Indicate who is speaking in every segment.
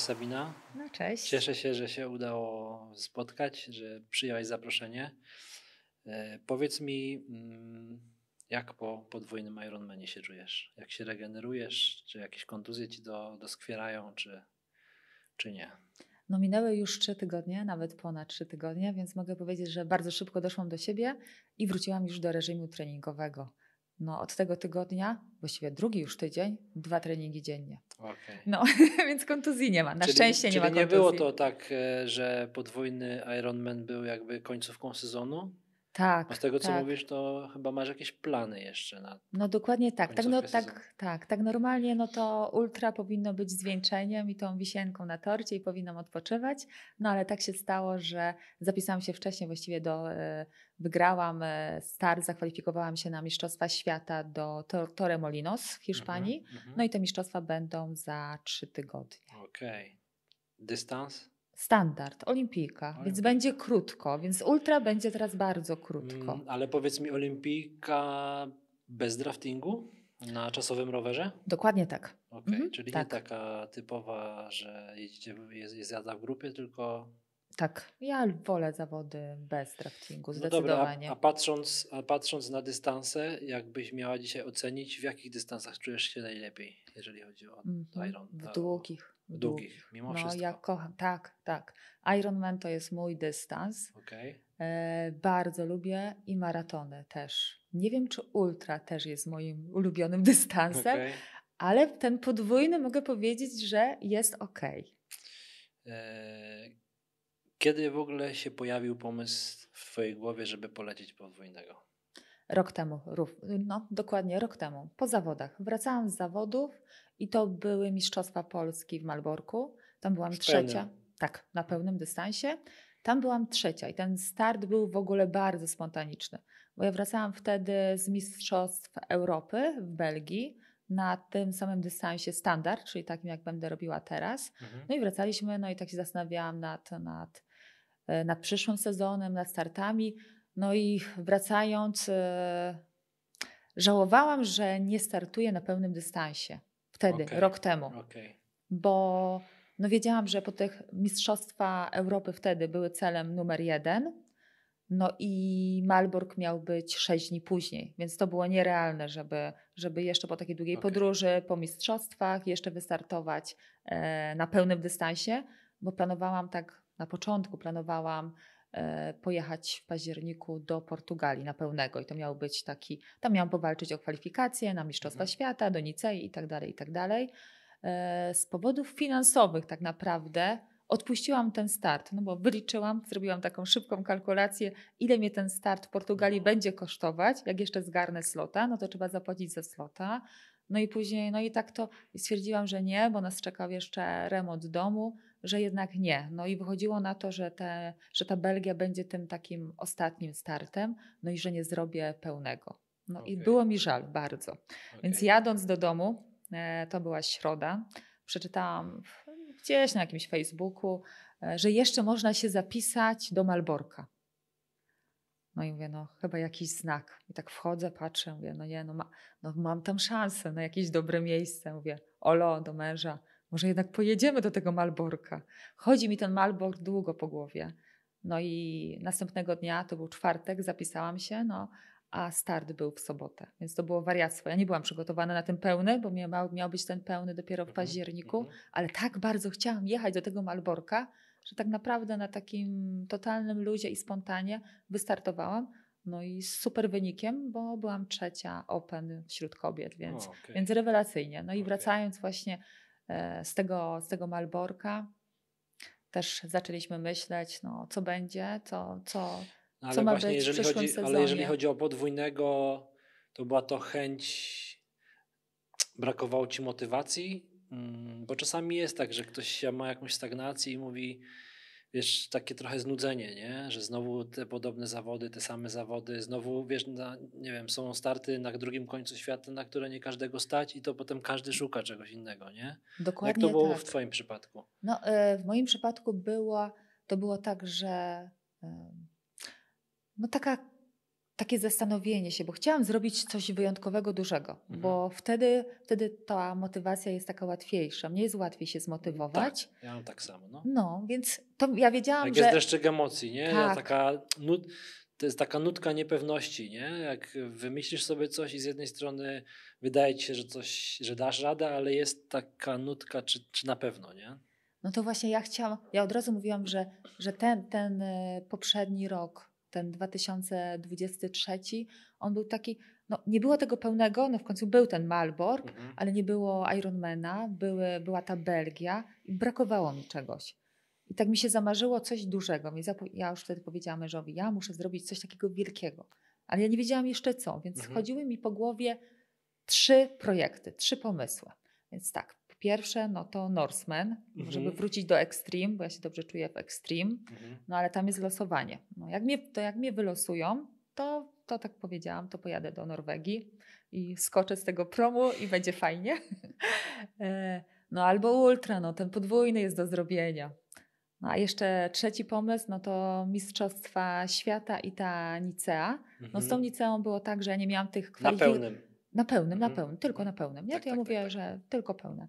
Speaker 1: Sabina.
Speaker 2: No cześć.
Speaker 1: Cieszę się, że się udało spotkać, że przyjąłeś zaproszenie. Powiedz mi, jak po podwójnym Ironmanie się czujesz? Jak się regenerujesz? Czy jakieś kontuzje ci doskwierają, czy nie?
Speaker 2: No minęły już 3 tygodnie, nawet ponad 3 tygodnie, więc mogę powiedzieć, że bardzo szybko doszłam do siebie i wróciłam już do reżimu treningowego. No od tego tygodnia, właściwie drugi już tydzień, 2 treningi dziennie.
Speaker 1: Okay.
Speaker 2: No więc kontuzji nie ma. Na szczęście nie ma kontuzji.
Speaker 1: Czyli nie było to tak, że podwójny Ironman był jakby końcówką sezonu?
Speaker 2: Tak,
Speaker 1: Bo z tego co
Speaker 2: tak.
Speaker 1: mówisz, to chyba masz jakieś plany jeszcze na
Speaker 2: No dokładnie tak.
Speaker 1: końcówkę sezonu.
Speaker 2: Tak normalnie no to ultra powinno być zwieńczeniem i tą wisienką na torcie i powinnam odpoczywać. No ale tak się stało, że zapisałam się wcześniej właściwie wygrałam start, zakwalifikowałam się na Mistrzostwa Świata do Torremolinos w Hiszpanii. No i te mistrzostwa będą za 3 tygodnie.
Speaker 1: Okej. Dystans?
Speaker 2: Standard, olimpijka, więc będzie krótko, więc ultra będzie teraz bardzo krótko.
Speaker 1: Ale powiedz mi, olimpijka bez draftingu na czasowym rowerze?
Speaker 2: Dokładnie tak.
Speaker 1: Czyli
Speaker 2: tak.
Speaker 1: nie taka typowa, że jedziecie, jest jazda w grupie, tylko...
Speaker 2: Tak, ja wolę zawody bez draftingu,
Speaker 1: No
Speaker 2: zdecydowanie.
Speaker 1: dobra, a patrząc na dystanse, jakbyś miała dzisiaj ocenić, w jakich dystansach czujesz się najlepiej, jeżeli chodzi o Iron?
Speaker 2: W długich.
Speaker 1: W długich, mimo wszystko.
Speaker 2: Ja kocham, tak. Ironman to jest mój dystans. Bardzo lubię i maratony też. Nie wiem, czy ultra też jest moim ulubionym dystansem, ale ten podwójny mogę powiedzieć, że jest okej.
Speaker 1: Kiedy w ogóle się pojawił pomysł w twojej głowie, żeby polecieć podwójnego?
Speaker 2: Rok temu, dokładnie rok temu, po zawodach. Wracałam z zawodów i to były Mistrzostwa Polski w Malborku. Tam byłam trzecia. Tak, na pełnym dystansie. Tam byłam trzecia i ten start był w ogóle bardzo spontaniczny, bo ja wracałam wtedy z Mistrzostw Europy w Belgii na tym samym dystansie standard, czyli takim jak będę robiła teraz. No i wracaliśmy, no i tak się zastanawiałam nad przyszłym sezonem, nad startami. No i wracając, żałowałam, że nie startuję na pełnym dystansie wtedy, rok temu. Bo no wiedziałam, że po tych Mistrzostwa Europy wtedy były celem numer 1. No i Malbork miał być 6 dni później, więc to było nierealne, żeby jeszcze po takiej długiej podróży, po mistrzostwach jeszcze wystartować na pełnym dystansie, bo planowałam tak, na początku planowałam pojechać w październiku do Portugalii na pełnego i to miał być tam miałam powalczyć o kwalifikacje na Mistrzostwa Świata, do Nicei i tak dalej. Z powodów finansowych tak naprawdę odpuściłam ten start, no bo wyliczyłam, zrobiłam taką szybką kalkulację, ile mnie ten start w Portugalii będzie kosztować, jak jeszcze zgarnę slota, no to trzeba zapłacić za slota. No i później, no i tak to stwierdziłam, że nie, bo nas czekał jeszcze remont domu, że jednak nie. No i wychodziło na to, że ta Belgia będzie tym takim ostatnim startem, no i że nie zrobię pełnego. No i było mi żal bardzo. Więc jadąc do domu, to była środa, przeczytałam gdzieś na jakimś Facebooku, że jeszcze można się zapisać do Malborka. No i mówię, no chyba jakiś znak. I tak wchodzę, patrzę, mówię, mam tam szansę na jakieś dobre miejsce. Mówię, Olo, do męża, może jednak pojedziemy do tego Malborka. Chodzi mi ten Malbork długo po głowie. No i następnego dnia, to był czwartek, zapisałam się, a start był w sobotę. Więc to było wariactwo. Ja nie byłam przygotowana na ten pełny, bo miał być ten pełny dopiero w październiku, ale tak bardzo chciałam jechać do tego Malborka, że tak naprawdę na takim totalnym luzie i spontanie wystartowałam. No i z super wynikiem, bo byłam trzecia Open wśród kobiet, więc rewelacyjnie. No i wracając właśnie z tego Malborka, też zaczęliśmy myśleć, co będzie, co ma być w przyszłym sezonie.
Speaker 1: Ale jeżeli chodzi o podwójnego, to była to chęć, brakowało ci motywacji? Bo czasami jest tak, że ktoś ma jakąś stagnację i mówi, wiesz, takie trochę znudzenie, nie? Że znowu te podobne zawody, te same zawody, znowu, wiesz, nie wiem, są starty na drugim końcu świata, na które nie każdego stać i to potem każdy szuka czegoś innego, nie?
Speaker 2: Dokładnie.
Speaker 1: Jak to było w twoim przypadku?
Speaker 2: No, w moim przypadku to było tak, że taka takie zastanowienie się, bo chciałam zrobić coś wyjątkowego, dużego, bo wtedy ta motywacja jest taka łatwiejsza. Mnie jest łatwiej się zmotywować.
Speaker 1: Tak, ja mam tak samo.
Speaker 2: No, więc to ja wiedziałam,
Speaker 1: że... jest deszczyk emocji, nie?
Speaker 2: Tak.
Speaker 1: To jest taka nutka niepewności, nie? Jak wymyślisz sobie coś i z jednej strony wydaje ci się, że dasz radę, ale jest taka nutka, czy na pewno, nie?
Speaker 2: No to właśnie ja od razu mówiłam, że ten poprzedni rok, ten 2023, on był taki, no nie było tego pełnego, no w końcu był ten Malbork, ale nie było Ironmana, była ta Belgia i brakowało mi czegoś. I tak mi się zamarzyło coś dużego. Ja już wtedy powiedziałam mężowi, ja muszę zrobić coś takiego wielkiego. Ale ja nie wiedziałam jeszcze co, więc chodziły mi po głowie 3 projekty, 3 pomysły. Więc tak, pierwsze no to Norseman, żeby wrócić do Extreme, bo ja się dobrze czuję w Extreme, no ale tam jest losowanie. No jak mnie wylosują, to tak powiedziałam, to pojadę do Norwegii i skoczę z tego promu i będzie fajnie. No albo ultra, no ten podwójny jest do zrobienia. No a jeszcze trzeci pomysł, no to Mistrzostwa Świata i ta Nicea. No z tą Niceą było tak, że ja nie miałam tych kwalifikacji. Na pełnym, tylko na pełnym. Nie?
Speaker 1: Tak,
Speaker 2: to ja mówię, że tylko pełne.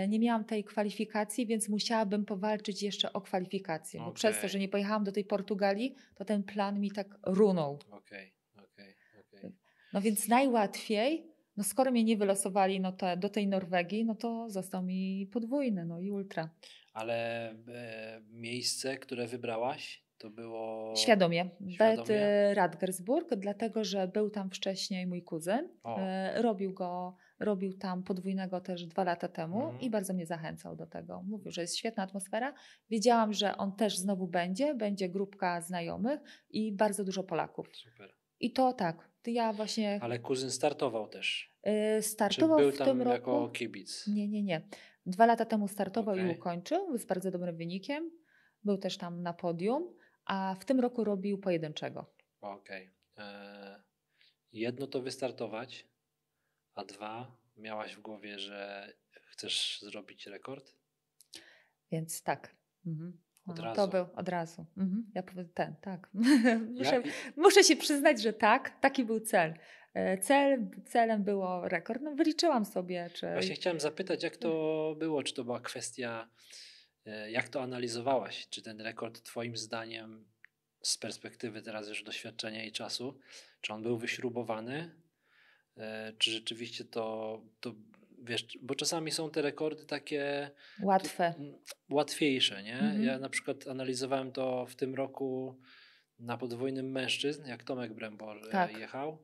Speaker 2: Nie miałam tej kwalifikacji, więc musiałabym powalczyć jeszcze o kwalifikację. Bo przez to, że nie pojechałam do tej Portugalii, to ten plan mi tak runął. No więc najłatwiej, no skoro mnie nie wylosowali no to do tej Norwegii, no to został mi podwójny, no i ultra.
Speaker 1: Ale miejsce, które wybrałaś, to było...
Speaker 2: Świadomie. Bad Radgersburg, dlatego, że był tam wcześniej mój kuzyn. Robił tam podwójnego też 2 lata temu i bardzo mnie zachęcał do tego. Mówił, że jest świetna atmosfera. Wiedziałam, że on też znowu będzie grupka znajomych i bardzo dużo Polaków.
Speaker 1: Super.
Speaker 2: I to tak, ja właśnie...
Speaker 1: Ale kuzyn startował też?
Speaker 2: Startował
Speaker 1: Czy był
Speaker 2: w
Speaker 1: tam
Speaker 2: tym roku?
Speaker 1: jako kibic?
Speaker 2: Nie. 2 lata temu startował i ukończył z bardzo dobrym wynikiem. Był też tam na podium, a w tym roku robił pojedynczego.
Speaker 1: Jedno to wystartować, a 2 miałaś w głowie, że chcesz zrobić rekord?
Speaker 2: Więc tak.
Speaker 1: Od razu.
Speaker 2: To był od razu. Ja powiem tak. Muszę się przyznać, że tak, taki był cel. Celem było rekord. No wyliczyłam sobie.
Speaker 1: Właśnie chciałem zapytać, jak to było? Czy to była kwestia, jak to analizowałaś? Czy ten rekord twoim zdaniem z perspektywy teraz już doświadczenia i czasu, czy on był wyśrubowany? Czy rzeczywiście to wiesz, bo czasami są te rekordy takie łatwiejsze, nie? Ja na przykład analizowałem to w tym roku na podwójnym mężczyzn, jak Tomek Brembor jechał.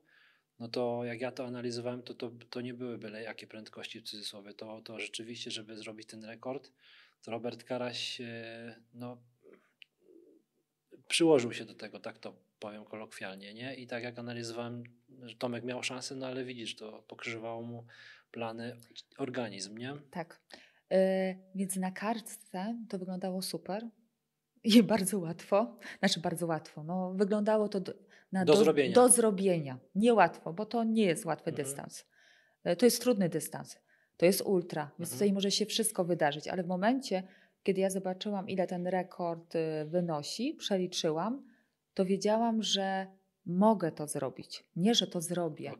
Speaker 1: No to jak ja to analizowałem, to nie były byle jakie prędkości w cudzysłowie. To rzeczywiście, żeby zrobić ten rekord, to Robert Karaś przyłożył się do tego, tak to powiem kolokwialnie, nie? I tak jak analizowałem, że Tomek miał szansę, no ale widzisz, to pokrzyżowało mu plany, organizm, nie?
Speaker 2: Tak. Więc na kartce to wyglądało super i bardzo łatwo. Znaczy bardzo łatwo. No, wyglądało to do zrobienia. Niełatwo, bo to nie jest łatwy dystans. To jest trudny dystans. To jest ultra, więc tutaj może się wszystko wydarzyć. Ale w momencie, kiedy ja zobaczyłam, ile ten rekord wynosi, przeliczyłam, to wiedziałam, że mogę to zrobić. Nie, że to zrobię,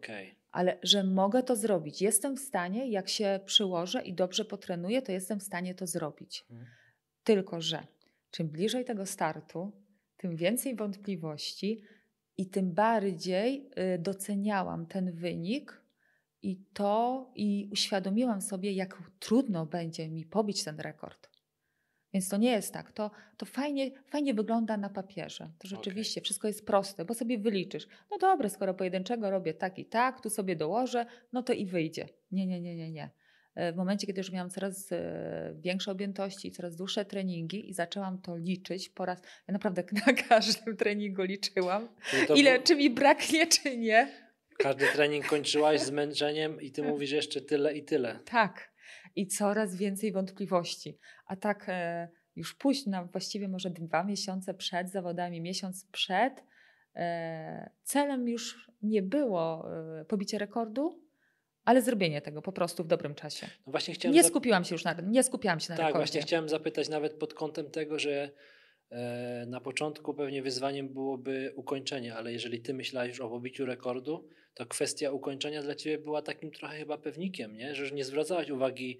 Speaker 2: ale że mogę to zrobić. Jestem w stanie, jak się przyłożę i dobrze potrenuję, to jestem w stanie to zrobić. Tylko że czym bliżej tego startu, tym więcej wątpliwości i tym bardziej doceniałam ten wynik i uświadomiłam sobie, jak trudno będzie mi pobić ten rekord. Więc to nie jest tak. To fajnie wygląda na papierze. To rzeczywiście wszystko jest proste, bo sobie wyliczysz. No dobra, skoro pojedynczego robię tak i tak, tu sobie dołożę, no to i wyjdzie. Nie. W momencie, kiedy już miałam coraz większe objętości, coraz dłuższe treningi i zaczęłam to liczyć po raz... Ja naprawdę na każdym treningu liczyłam, czy mi braknie, czy nie.
Speaker 1: Każdy trening kończyłaś zmęczeniem i ty mówisz jeszcze tyle i tyle.
Speaker 2: Tak. I coraz więcej wątpliwości. A tak już późno, właściwie może 2 miesiące przed zawodami, miesiąc przed, celem już nie było pobicie rekordu, ale zrobienie tego po prostu w dobrym czasie.
Speaker 1: No właśnie
Speaker 2: nie skupiałam się na rekordzie.
Speaker 1: Tak, właśnie chciałem zapytać nawet pod kątem tego, że na początku pewnie wyzwaniem byłoby ukończenie, ale jeżeli ty myślałeś już o pobiciu rekordu, to kwestia ukończenia dla ciebie była takim trochę chyba pewnikiem, nie? Że już nie zwracałaś uwagi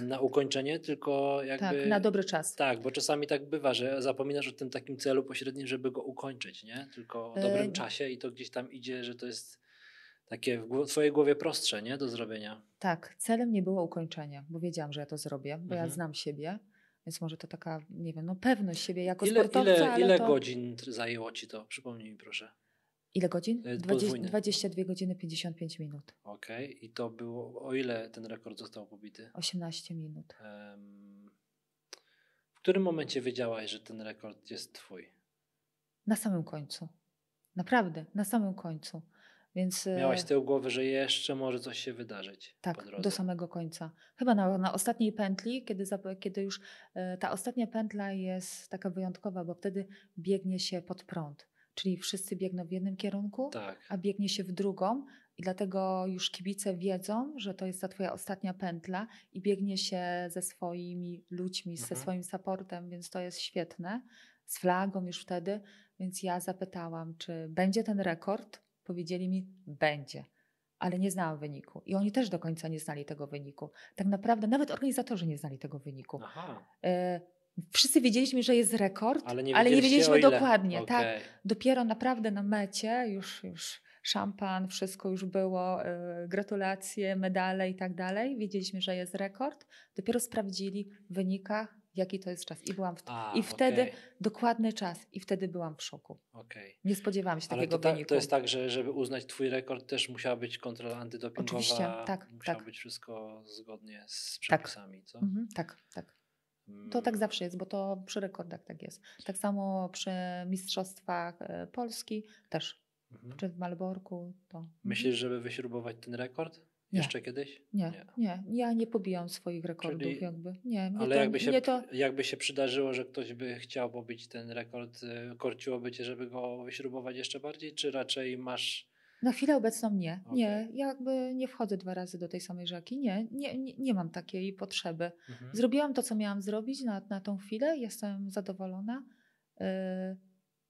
Speaker 1: na ukończenie, tylko jakby...
Speaker 2: Tak, na dobry czas.
Speaker 1: Tak, bo czasami tak bywa, że zapominasz o tym takim celu pośrednim, żeby go ukończyć, nie? Tylko o dobrym czasie i to gdzieś tam idzie, że to jest takie w twojej głowie prostsze, nie? Do zrobienia.
Speaker 2: Tak, celem nie było ukończenie, bo wiedziałam, że ja to zrobię, bo ja znam siebie, więc może to taka, nie wiem, pewność siebie jako sportowca.
Speaker 1: Ile godzin zajęło ci to? Przypomnij mi proszę.
Speaker 2: Ile godzin? 22 godziny 55 minut.
Speaker 1: Okej. I to było, o ile ten rekord został pobity?
Speaker 2: 18 minut.
Speaker 1: W którym momencie wiedziałaś, że ten rekord jest twój?
Speaker 2: Na samym końcu. Naprawdę, na samym końcu. Więc,
Speaker 1: miałaś z tyłu głowy, że jeszcze może coś się wydarzyć.
Speaker 2: Tak, do samego końca. Chyba na ostatniej pętli, kiedy już ta ostatnia pętla jest taka wyjątkowa, bo wtedy biegnie się pod prąd. Czyli wszyscy biegną w jednym kierunku, a biegnie się w drugą i dlatego już kibice wiedzą, że to jest ta twoja ostatnia pętla i biegnie się ze swoimi ludźmi, ze swoim supportem, więc to jest świetne. Z flagą już wtedy, więc ja zapytałam, czy będzie ten rekord. Powiedzieli mi, będzie, ale nie znałam wyniku. I oni też do końca nie znali tego wyniku. Tak naprawdę nawet organizatorzy nie znali tego wyniku. Wszyscy wiedzieliśmy, że jest rekord, ale nie wiedzieliśmy dokładnie. Okay. Tak, dopiero naprawdę na mecie już szampan, wszystko już było, gratulacje, medale i tak dalej. Wiedzieliśmy, że jest rekord. Dopiero sprawdzili w wynikach, jaki to jest czas. I byłam wtedy dokładny czas i wtedy byłam w szoku. Nie spodziewałam się takiego wyniku.
Speaker 1: To jest tak, że żeby uznać twój rekord też musiała być kontrola antydopingowa.
Speaker 2: Oczywiście,
Speaker 1: musiało być wszystko zgodnie z przepisami, co?
Speaker 2: Tak. To tak zawsze jest, bo to przy rekordach tak jest. Tak samo przy mistrzostwach Polski też. Czy w Malborku to...
Speaker 1: Myślisz, żeby wyśrubować ten rekord? Jeszcze kiedyś?
Speaker 2: Nie. Ja nie pobijam swoich rekordów.
Speaker 1: Czyli,
Speaker 2: jakby. Nie,
Speaker 1: ale jakby się przydarzyło, że ktoś by chciał pobić ten rekord, korciłoby cię, żeby go wyśrubować jeszcze bardziej, czy raczej masz...
Speaker 2: Na chwilę obecną nie. Nie, jakby nie wchodzę 2 razy do tej samej rzeki. Nie mam takiej potrzeby. Zrobiłam to, co miałam zrobić na tą chwilę. Jestem zadowolona.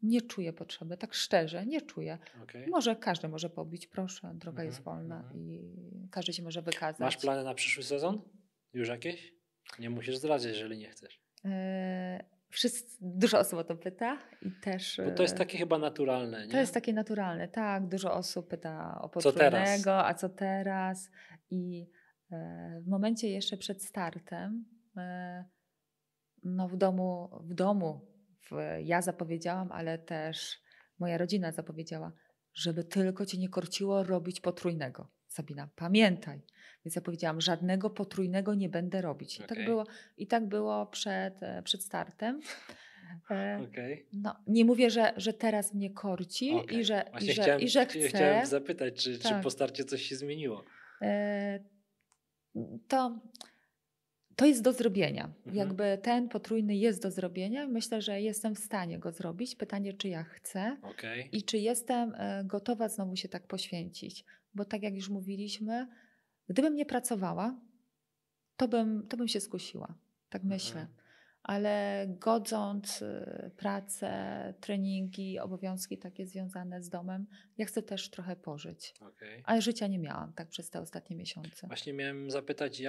Speaker 2: Nie czuję potrzeby, tak szczerze, nie czuję. Może każdy może pobić, proszę, droga jest wolna i każdy się może wykazać.
Speaker 1: Masz plany na przyszły sezon? Już jakieś? Nie musisz zdradzić, jeżeli nie chcesz.
Speaker 2: Dużo osób o to pyta i też...
Speaker 1: Bo to jest takie chyba naturalne, nie?
Speaker 2: To jest takie naturalne, tak. Dużo osób pyta o potrójnego, a co teraz? I w momencie jeszcze przed startem w domu ja zapowiedziałam, ale też moja rodzina zapowiedziała, żeby tylko cię nie korciło robić potrójnego. Sabina, pamiętaj. Więc ja powiedziałam, żadnego potrójnego nie będę robić. I tak było przed startem. Nie mówię, że teraz mnie korci i że chcę.
Speaker 1: Chciałem zapytać, czy po starcie coś się zmieniło?
Speaker 2: To jest do zrobienia. Jakby ten potrójny jest do zrobienia. Myślę, że jestem w stanie go zrobić. Pytanie, czy ja chcę i czy jestem gotowa znowu się tak poświęcić. Bo tak jak już mówiliśmy, gdybym nie pracowała, to bym się skusiła. Tak myślę. Ale godząc pracę, treningi, obowiązki takie związane z domem, ja chcę też trochę pożyć. Ale życia nie miałam tak przez te ostatnie miesiące.
Speaker 1: Właśnie miałem zapytać,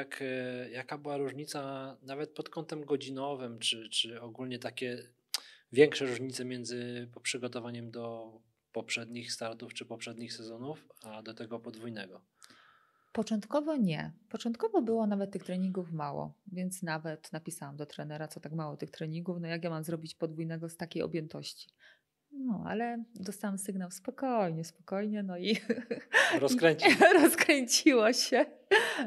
Speaker 1: jaka była różnica nawet pod kątem godzinowym, czy ogólnie takie większe różnice między przygotowaniem do poprzednich startów czy poprzednich sezonów, a do tego podwójnego?
Speaker 2: Początkowo nie. Początkowo było nawet tych treningów mało, więc nawet napisałam do trenera, co tak mało tych treningów, jak ja mam zrobić podwójnego z takiej objętości. Ale dostałam sygnał spokojnie, i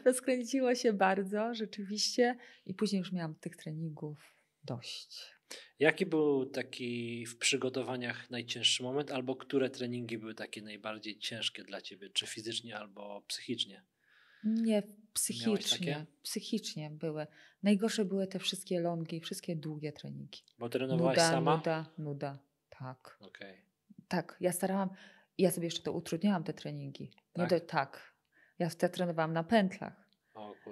Speaker 2: rozkręciło się bardzo rzeczywiście i później już miałam tych treningów dość.
Speaker 1: Jaki był taki w przygotowaniach najcięższy moment, albo które treningi były takie najbardziej ciężkie dla ciebie, czy fizycznie, albo psychicznie?
Speaker 2: Nie, psychicznie były. Najgorsze były te wszystkie longi, wszystkie długie treningi.
Speaker 1: Bo trenowałaś sama?
Speaker 2: Nuda, tak. Tak, ja sobie jeszcze to utrudniałam, te treningi. Tak. Ja wtedy trenowałam na pętlach.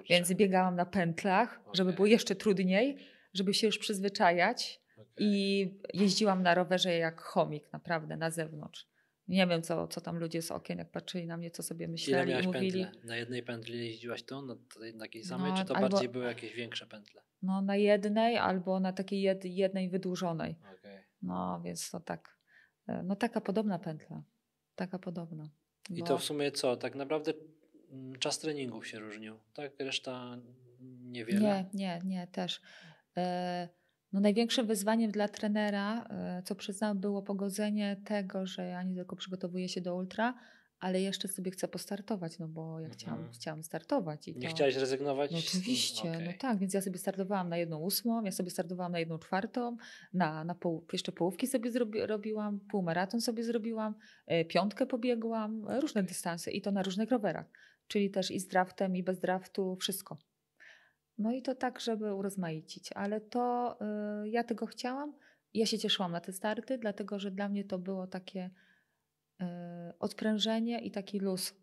Speaker 2: Więc biegałam na pętlach, żeby było jeszcze trudniej, żeby się już przyzwyczajać I jeździłam na rowerze jak chomik, naprawdę, na zewnątrz. Nie wiem, co tam ludzie z okien, jak patrzyli na mnie, co sobie myśleli i mówili.
Speaker 1: Pętle? Na jednej pętli jeździłaś to? Na takiej samej? Czy to bardziej były jakieś większe pętle?
Speaker 2: No na jednej albo na takiej jednej wydłużonej. Okay. No więc to tak. No taka podobna pętla. Taka podobna.
Speaker 1: I to w sumie co? Tak naprawdę czas treningów się różnił, tak? Reszta niewiele?
Speaker 2: Nie, też. No największym wyzwaniem dla trenera, co przyznam, było pogodzenie tego, że ja nie tylko przygotowuję się do ultra, ale jeszcze sobie chcę postartować, no bo ja chciałam startować. I
Speaker 1: nie chciałaś rezygnować?
Speaker 2: No oczywiście, no tak, więc ja sobie startowałam na 1/8, ja sobie startowałam na 1/4, jeszcze połówki sobie robiłam, półmaraton sobie zrobiłam, 5 pobiegłam, różne dystanse i to na różnych rowerach, czyli też i z draftem, i bez draftu, wszystko. No i to tak, żeby urozmaicić, ale to ja tego chciałam. Ja się cieszyłam na te starty, dlatego że dla mnie to było takie odprężenie i taki luz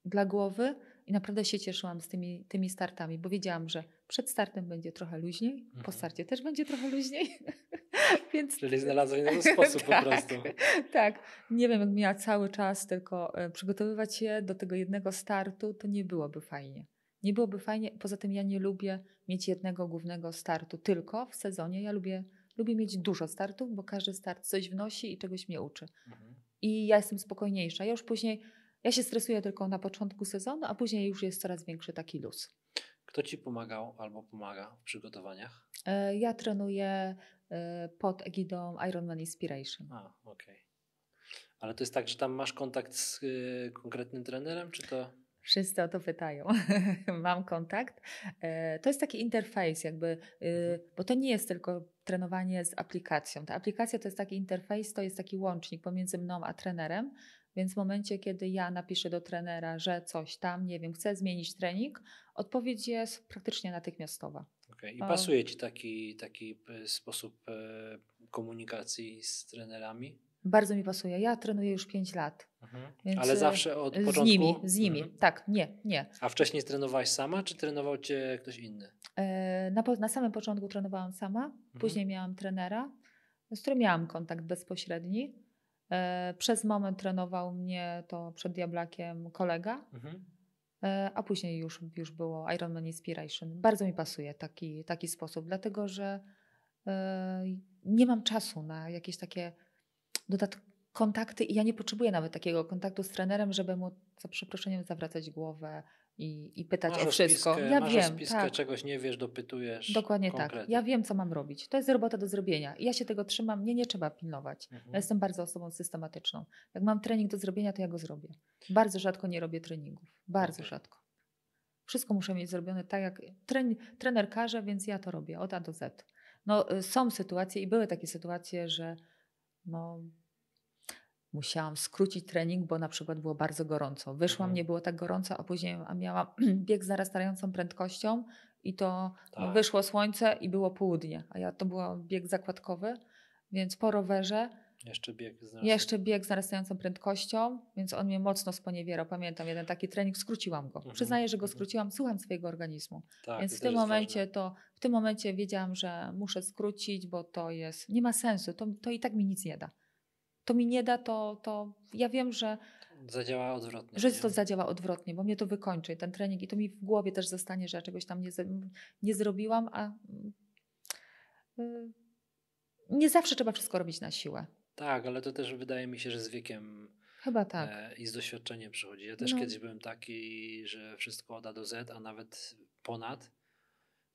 Speaker 2: dla głowy i naprawdę się cieszyłam z tymi startami, bo wiedziałam, że przed startem będzie trochę luźniej, po starcie też będzie trochę luźniej. Więc...
Speaker 1: Czyli znalazłeś inny sposób po prostu.
Speaker 2: Tak. Nie wiem, jak miała cały czas tylko przygotowywać się do tego jednego startu, to nie byłoby fajnie. Nie byłoby fajnie, poza tym ja nie lubię mieć jednego głównego startu tylko w sezonie. Ja lubię mieć dużo startów, bo każdy start coś wnosi i czegoś mnie uczy. I ja jestem spokojniejsza. Ja się stresuję tylko na początku sezonu, a później już jest coraz większy taki luz.
Speaker 1: Kto ci pomagał albo pomaga w przygotowaniach?
Speaker 2: Ja trenuję pod egidą Ironman Inspiration.
Speaker 1: Okej. Ale to jest tak, że tam masz kontakt z konkretnym trenerem, czy to...
Speaker 2: Wszyscy o to pytają. Mam kontakt. To jest taki interfejs jakby, bo to nie jest tylko trenowanie z aplikacją. Ta aplikacja to jest taki interfejs, to jest taki łącznik pomiędzy mną a trenerem, więc w momencie, kiedy ja napiszę do trenera, że coś tam, nie wiem, chcę zmienić trening, odpowiedź jest praktycznie natychmiastowa.
Speaker 1: I pasuje ci taki sposób komunikacji z trenerami?
Speaker 2: Bardzo mi pasuje. Ja trenuję już 5 lat.
Speaker 1: Więc ale zawsze od początku?
Speaker 2: Z nimi. Tak, nie.
Speaker 1: A wcześniej trenowałaś sama, czy trenował cię ktoś inny?
Speaker 2: Na samym początku trenowałam sama, później miałam trenera, z którym miałam kontakt bezpośredni. Przez moment trenował mnie to przed Diablakiem kolega, a później już było Ironman Inspiration. Bardzo mi pasuje taki sposób, dlatego że nie mam czasu na jakieś takie kontakty i ja nie potrzebuję nawet takiego kontaktu z trenerem, żeby mu za przeproszeniem zawracać głowę i pytać o wszystko. Ja
Speaker 1: masz
Speaker 2: wiem,
Speaker 1: spiskę, czegoś nie wiesz, dopytujesz.
Speaker 2: Dokładnie konkretnie. Tak. Ja wiem, co mam robić. To jest robota do zrobienia. I ja się tego trzymam. Mnie nie trzeba pilnować. Ja jestem bardzo osobą systematyczną. Jak mam trening do zrobienia, to ja go zrobię. Bardzo rzadko nie robię treningów. Bardzo rzadko. Wszystko muszę mieć zrobione tak, jak trener każe, więc ja to robię od A do Z. No, są sytuacje i były takie sytuacje, że musiałam skrócić trening, bo na przykład było bardzo gorąco. Wyszłam, nie było tak gorąco, a później miałam bieg z narastającą prędkością i to wyszło słońce i było południe. A to był bieg zakładkowy, więc po rowerze jeszcze bieg z narastającą prędkością, więc on mnie mocno sponiewierał. Pamiętam jeden taki trening, skróciłam go. Przyznaję, że go skróciłam, słucham swojego organizmu. Więc w tym momencie wiedziałam, że muszę skrócić, bo to nie ma sensu, to i tak mi nic nie da. To mi nie da, to ja wiem, że
Speaker 1: zadziała odwrotnie.
Speaker 2: Że to zadziała odwrotnie, bo mnie to wykończy, ten trening i to mi w głowie też zostanie, że ja czegoś tam nie zrobiłam, a nie zawsze trzeba wszystko robić na siłę.
Speaker 1: Tak, ale to też wydaje mi się, że z wiekiem
Speaker 2: chyba tak.
Speaker 1: I z doświadczeniem przychodzi. Ja też kiedyś byłem taki, że wszystko od A do Z, a nawet ponad.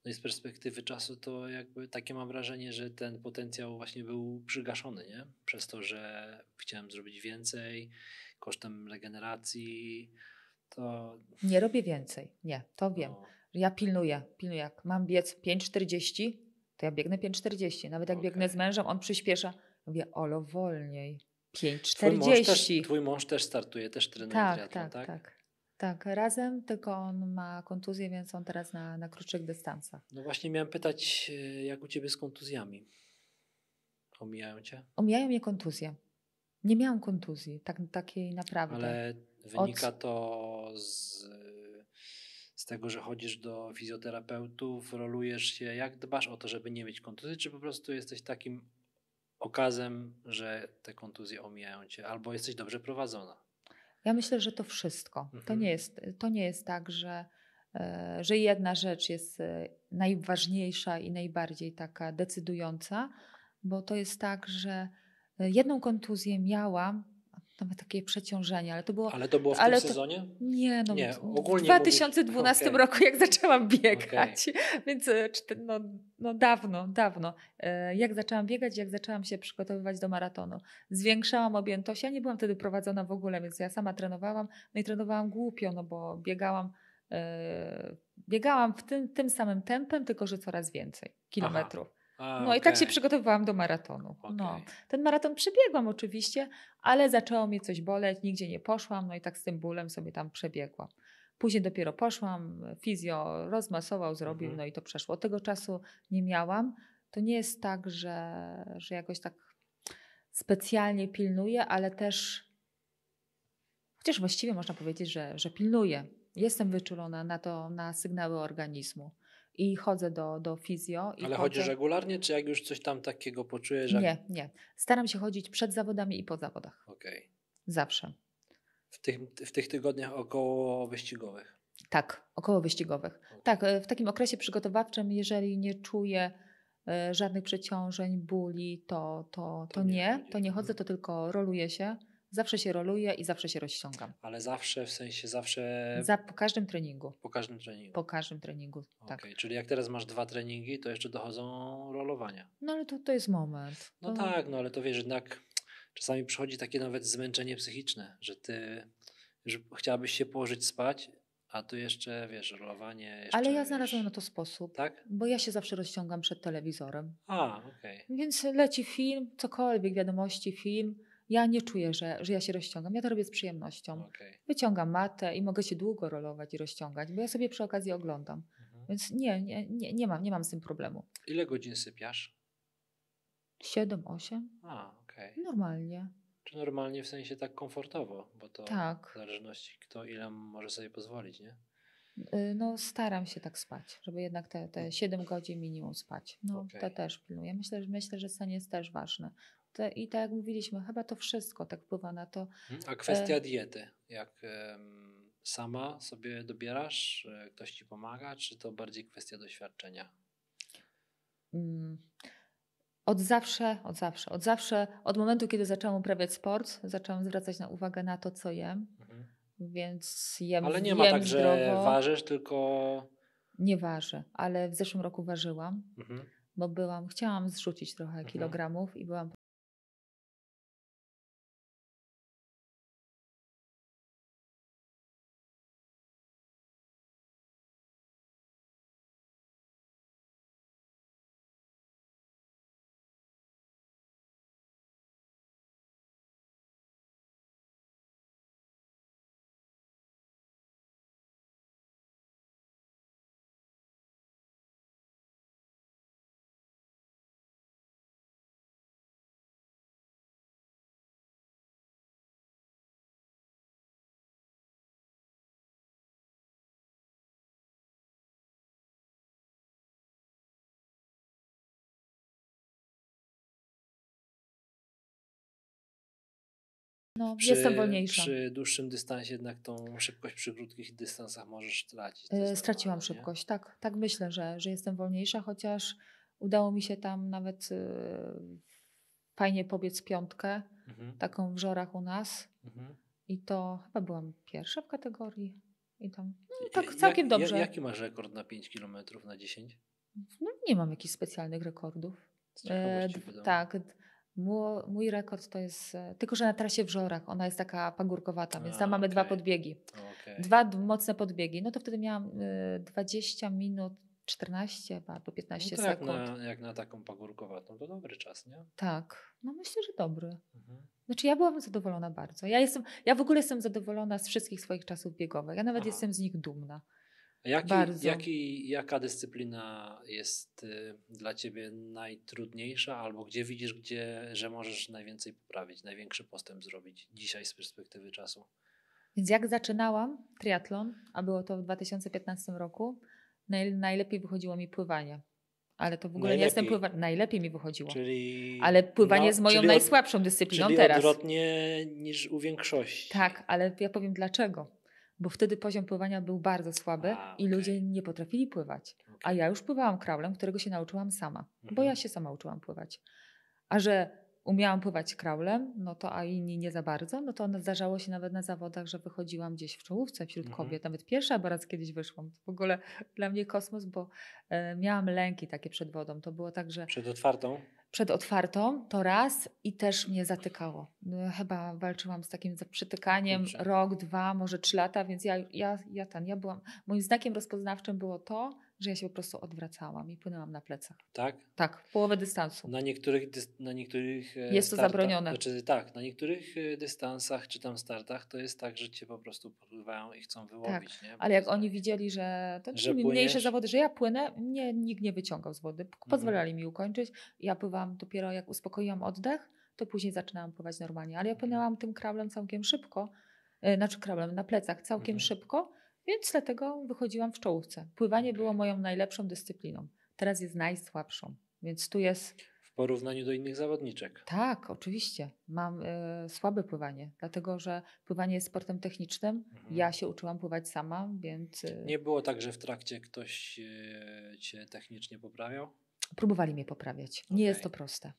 Speaker 1: No i z perspektywy czasu to jakby takie mam wrażenie, że ten potencjał właśnie był przygaszony, nie? Przez to, że chciałem zrobić więcej kosztem regeneracji, to...
Speaker 2: Nie robię więcej, nie, to wiem. Ja pilnuję, jak mam biec 5:40, to ja biegnę 5:40. Nawet jak biegnę z mężem, on przyspiesza. Mówię, Olo, wolniej, 5:40.
Speaker 1: Twój mąż też startuje, też trenuje triatlon, tak?
Speaker 2: Tak, razem, tylko on ma kontuzję, więc on teraz na krótszych dystansach.
Speaker 1: No właśnie miałem pytać, jak u ciebie z kontuzjami? Omijają cię?
Speaker 2: Omijają mnie kontuzje. Nie miałam kontuzji, takiej naprawdę.
Speaker 1: Ale wynika to z tego, że chodzisz do fizjoterapeutów, rolujesz się. Jak dbasz o to, żeby nie mieć kontuzji, czy po prostu jesteś takim okazem, że te kontuzje omijają cię, albo jesteś dobrze prowadzona?
Speaker 2: Ja myślę, że to wszystko. To nie jest tak, że jedna rzecz jest najważniejsza i najbardziej taka decydująca, bo to jest tak, że jedną kontuzję miałam, nawet takie przeciążenie, ale to było...
Speaker 1: Ale to było w tym sezonie?
Speaker 2: Nie, no
Speaker 1: nie,
Speaker 2: w 2012 roku, jak zaczęłam biegać, więc dawno, jak zaczęłam biegać, jak zaczęłam się przygotowywać do maratonu. Zwiększałam objętość, ja nie byłam wtedy prowadzona w ogóle, więc ja sama trenowałam, no i trenowałam głupio, no bo biegałam w tym samym tempem, tylko że coraz więcej kilometrów. I tak się przygotowywałam do maratonu. Ten maraton przebiegłam oczywiście, ale zaczęło mnie coś boleć, nigdzie nie poszłam, no i tak z tym bólem sobie tam przebiegłam. Później dopiero poszłam, fizjo rozmasował, zrobił, no i to przeszło. Od tego czasu nie miałam. To nie jest tak, że jakoś tak specjalnie pilnuję, ale też, chociaż właściwie można powiedzieć, że pilnuję. Jestem wyczulona na sygnały organizmu. I chodzę do fizjo.
Speaker 1: Ale chodzisz regularnie, czy jak już coś tam takiego poczujesz?
Speaker 2: Nie. Staram się chodzić przed zawodami i po zawodach. Zawsze.
Speaker 1: W tych tygodniach około wyścigowych?
Speaker 2: Tak, około wyścigowych. Tak, w takim okresie przygotowawczym, jeżeli nie czuję żadnych przeciążeń, bóli, to nie chodzę, to tylko roluję się. Zawsze się roluję i zawsze się rozciągam.
Speaker 1: Ale zawsze, w sensie zawsze...
Speaker 2: Po każdym treningu.
Speaker 1: Po każdym treningu?
Speaker 2: Po każdym treningu, tak.
Speaker 1: Czyli jak teraz masz 2 treningi, to jeszcze dochodzą rolowania?
Speaker 2: No ale to jest moment.
Speaker 1: No tak, no ale to wiesz, jednak czasami przychodzi takie nawet zmęczenie psychiczne, że ty już chciałabyś się położyć spać, a tu jeszcze, wiesz, rolowanie...
Speaker 2: Ale ja znalazłam na to sposób.
Speaker 1: Tak?
Speaker 2: Bo ja się zawsze rozciągam przed telewizorem.
Speaker 1: Okej.
Speaker 2: Więc leci film, cokolwiek, wiadomości, film. Ja nie czuję, że ja się rozciągam. Ja to robię z przyjemnością. Wyciągam matę i mogę się długo rolować i rozciągać, bo ja sobie przy okazji oglądam. Więc nie mam z tym problemu.
Speaker 1: Ile godzin sypiasz?
Speaker 2: 7, 8. Normalnie.
Speaker 1: Czy normalnie w sensie tak komfortowo? Bo to
Speaker 2: tak.
Speaker 1: W zależności kto ile może sobie pozwolić, nie?
Speaker 2: No staram się tak spać, żeby jednak te 7 godzin minimum spać. To też pilnuję. Myślę, że sen jest też ważny. I tak jak mówiliśmy, chyba to wszystko tak wpływa na to.
Speaker 1: A kwestia diety, jak sama sobie dobierasz? Ktoś ci pomaga, czy to bardziej kwestia doświadczenia?
Speaker 2: Od zawsze, od momentu, kiedy zaczęłam uprawiać sport, zaczęłam zwracać uwagę na to, co jem. Więc jem
Speaker 1: Ale nie ma tak,
Speaker 2: zdrowo.
Speaker 1: że ważysz, tylko...
Speaker 2: Nie ważę, ale w zeszłym roku ważyłam, bo chciałam zrzucić trochę kilogramów i byłam... Jestem wolniejsza.
Speaker 1: Przy dłuższym dystansie jednak tą szybkość przy krótkich dystansach możesz tracić.
Speaker 2: Straciłam szybkość, tak myślę, że jestem wolniejsza, chociaż udało mi się tam nawet fajnie pobiec 5, taką w Żorach u nas i to chyba byłam pierwsza w kategorii i tam tak całkiem dobrze.
Speaker 1: Jaki masz rekord na 5 km na 10?
Speaker 2: Nie mam jakichś specjalnych rekordów. Tak. Mój rekord to jest, tylko że na trasie w Żorach, ona jest taka pagórkowata, więc tam mamy 2 podbiegi. 2 mocne podbiegi, no to wtedy miałam 20 minut 14 albo 15 sekund.
Speaker 1: Jak na taką pagórkowatą, to dobry czas, nie?
Speaker 2: Tak, myślę, że dobry. Znaczy ja byłam zadowolona bardzo. Ja w ogóle jestem zadowolona z wszystkich swoich czasów biegowych. Ja nawet jestem z nich dumna.
Speaker 1: Jaka dyscyplina jest dla ciebie najtrudniejsza albo gdzie widzisz, że możesz najwięcej poprawić, największy postęp zrobić dzisiaj z perspektywy czasu?
Speaker 2: Więc jak zaczynałam triatlon, a było to w 2015 roku, najlepiej wychodziło mi pływanie. Ale to w ogóle nie jestem najlepiej mi wychodziło.
Speaker 1: Czyli,
Speaker 2: ale pływanie jest moją najsłabszą dyscypliną
Speaker 1: czyli
Speaker 2: teraz.
Speaker 1: odwrotnie niż u większości.
Speaker 2: Tak, ale ja powiem dlaczego. Bo wtedy poziom pływania był bardzo słaby i ludzie nie potrafili pływać. A ja już pływałam kraulem, którego się nauczyłam sama. Bo ja się sama uczyłam pływać. A że umiałam pływać kraulem, no to a inni nie za bardzo, no to zdarzało się nawet na zawodach, że wychodziłam gdzieś w czołówce wśród kobiet. Nawet pierwsza raz kiedyś wyszłam. W ogóle dla mnie kosmos, bo miałam lęki takie przed wodą. To było tak, że...
Speaker 1: Przed otwartą? Przed
Speaker 2: otwartą to raz i też mnie zatykało. No, chyba walczyłam z takim przytykaniem rok, 2, może 3 lata, więc ja byłam... Moim znakiem rozpoznawczym było to, że ja się po prostu odwracałam i płynęłam na plecach.
Speaker 1: Tak?
Speaker 2: Tak, w połowę dystansu.
Speaker 1: Na niektórych
Speaker 2: jest to zabronione.
Speaker 1: Znaczy, tak, na niektórych dystansach czy tam startach to jest tak, że cię po prostu podpływają i chcą wyłowić.
Speaker 2: Tak,
Speaker 1: nie?
Speaker 2: ale jak oni widzieli, że to że mniejsze zawody, że ja płynę, mnie nikt nie wyciągał z wody. Pozwalali mi ukończyć. Ja pływałam dopiero jak uspokoiłam oddech, to później zaczynałam pływać normalnie. Ale ja płynęłam tym kraulem całkiem szybko, kraulem na plecach całkiem szybko, więc dlatego wychodziłam w czołówce. Pływanie było moją najlepszą dyscypliną. Teraz jest najsłabszą, więc tu jest...
Speaker 1: W porównaniu do innych zawodniczek.
Speaker 2: Tak, oczywiście. Mam słabe pływanie, dlatego że pływanie jest sportem technicznym. Ja się uczyłam pływać sama, więc...
Speaker 1: Nie było tak, że w trakcie ktoś cię technicznie poprawiał?
Speaker 2: Próbowali mnie poprawiać. Nie jest to proste.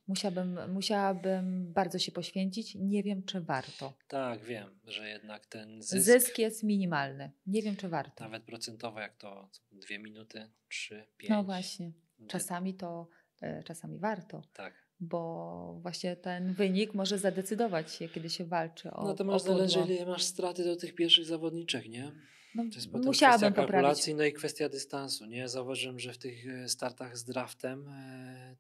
Speaker 2: Musiałabym bardzo się poświęcić. Nie wiem, czy warto.
Speaker 1: Tak, wiem, że jednak ten
Speaker 2: zysk jest minimalny. Nie wiem, czy warto.
Speaker 1: Nawet procentowo, jak to 2 minuty, 3, 5.
Speaker 2: No właśnie. Czasami warto.
Speaker 1: Tak.
Speaker 2: Bo właśnie ten wynik może zadecydować się, kiedy się walczy o...
Speaker 1: No to masz zależy, ile masz straty do tych pierwszych zawodniczek, nie?
Speaker 2: No,
Speaker 1: to jest potem
Speaker 2: musiałabym
Speaker 1: kwestia kalkulacji,
Speaker 2: poprawić.
Speaker 1: no i kwestia dystansu, nie? Zauważyłem, że w tych startach z draftem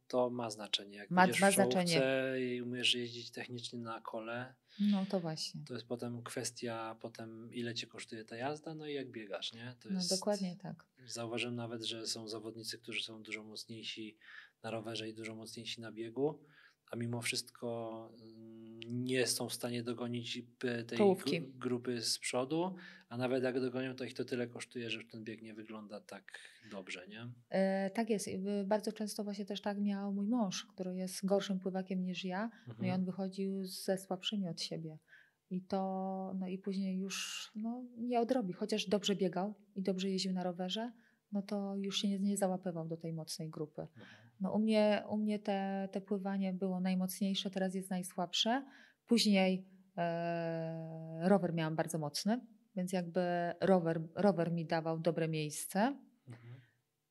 Speaker 1: to ma znaczenie. Jak
Speaker 2: ma
Speaker 1: w
Speaker 2: znaczenie
Speaker 1: i umiesz jeździć technicznie na kole,
Speaker 2: no to właśnie.
Speaker 1: To jest potem kwestia, ile cię kosztuje ta jazda, no i jak biegasz, nie? To jest,
Speaker 2: dokładnie tak.
Speaker 1: Zauważyłem nawet, że są zawodnicy, którzy są dużo mocniejsi na rowerze i dużo mocniejsi na biegu, a mimo wszystko nie są w stanie dogonić tej grupy z przodu, a nawet jak dogonią, to ich to tyle kosztuje, że ten bieg nie wygląda tak dobrze, nie?
Speaker 2: Tak jest. Bardzo często właśnie też tak miał mój mąż, który jest gorszym pływakiem niż ja, no i on wychodził ze słabszymi od siebie. I no i później już nie odrobi, chociaż dobrze biegał i dobrze jeździł na rowerze, no to już się nie załapywał do tej mocnej grupy. No u mnie te pływanie było najmocniejsze, teraz jest najsłabsze. Później rower miałam bardzo mocny, więc jakby rower mi dawał dobre miejsce.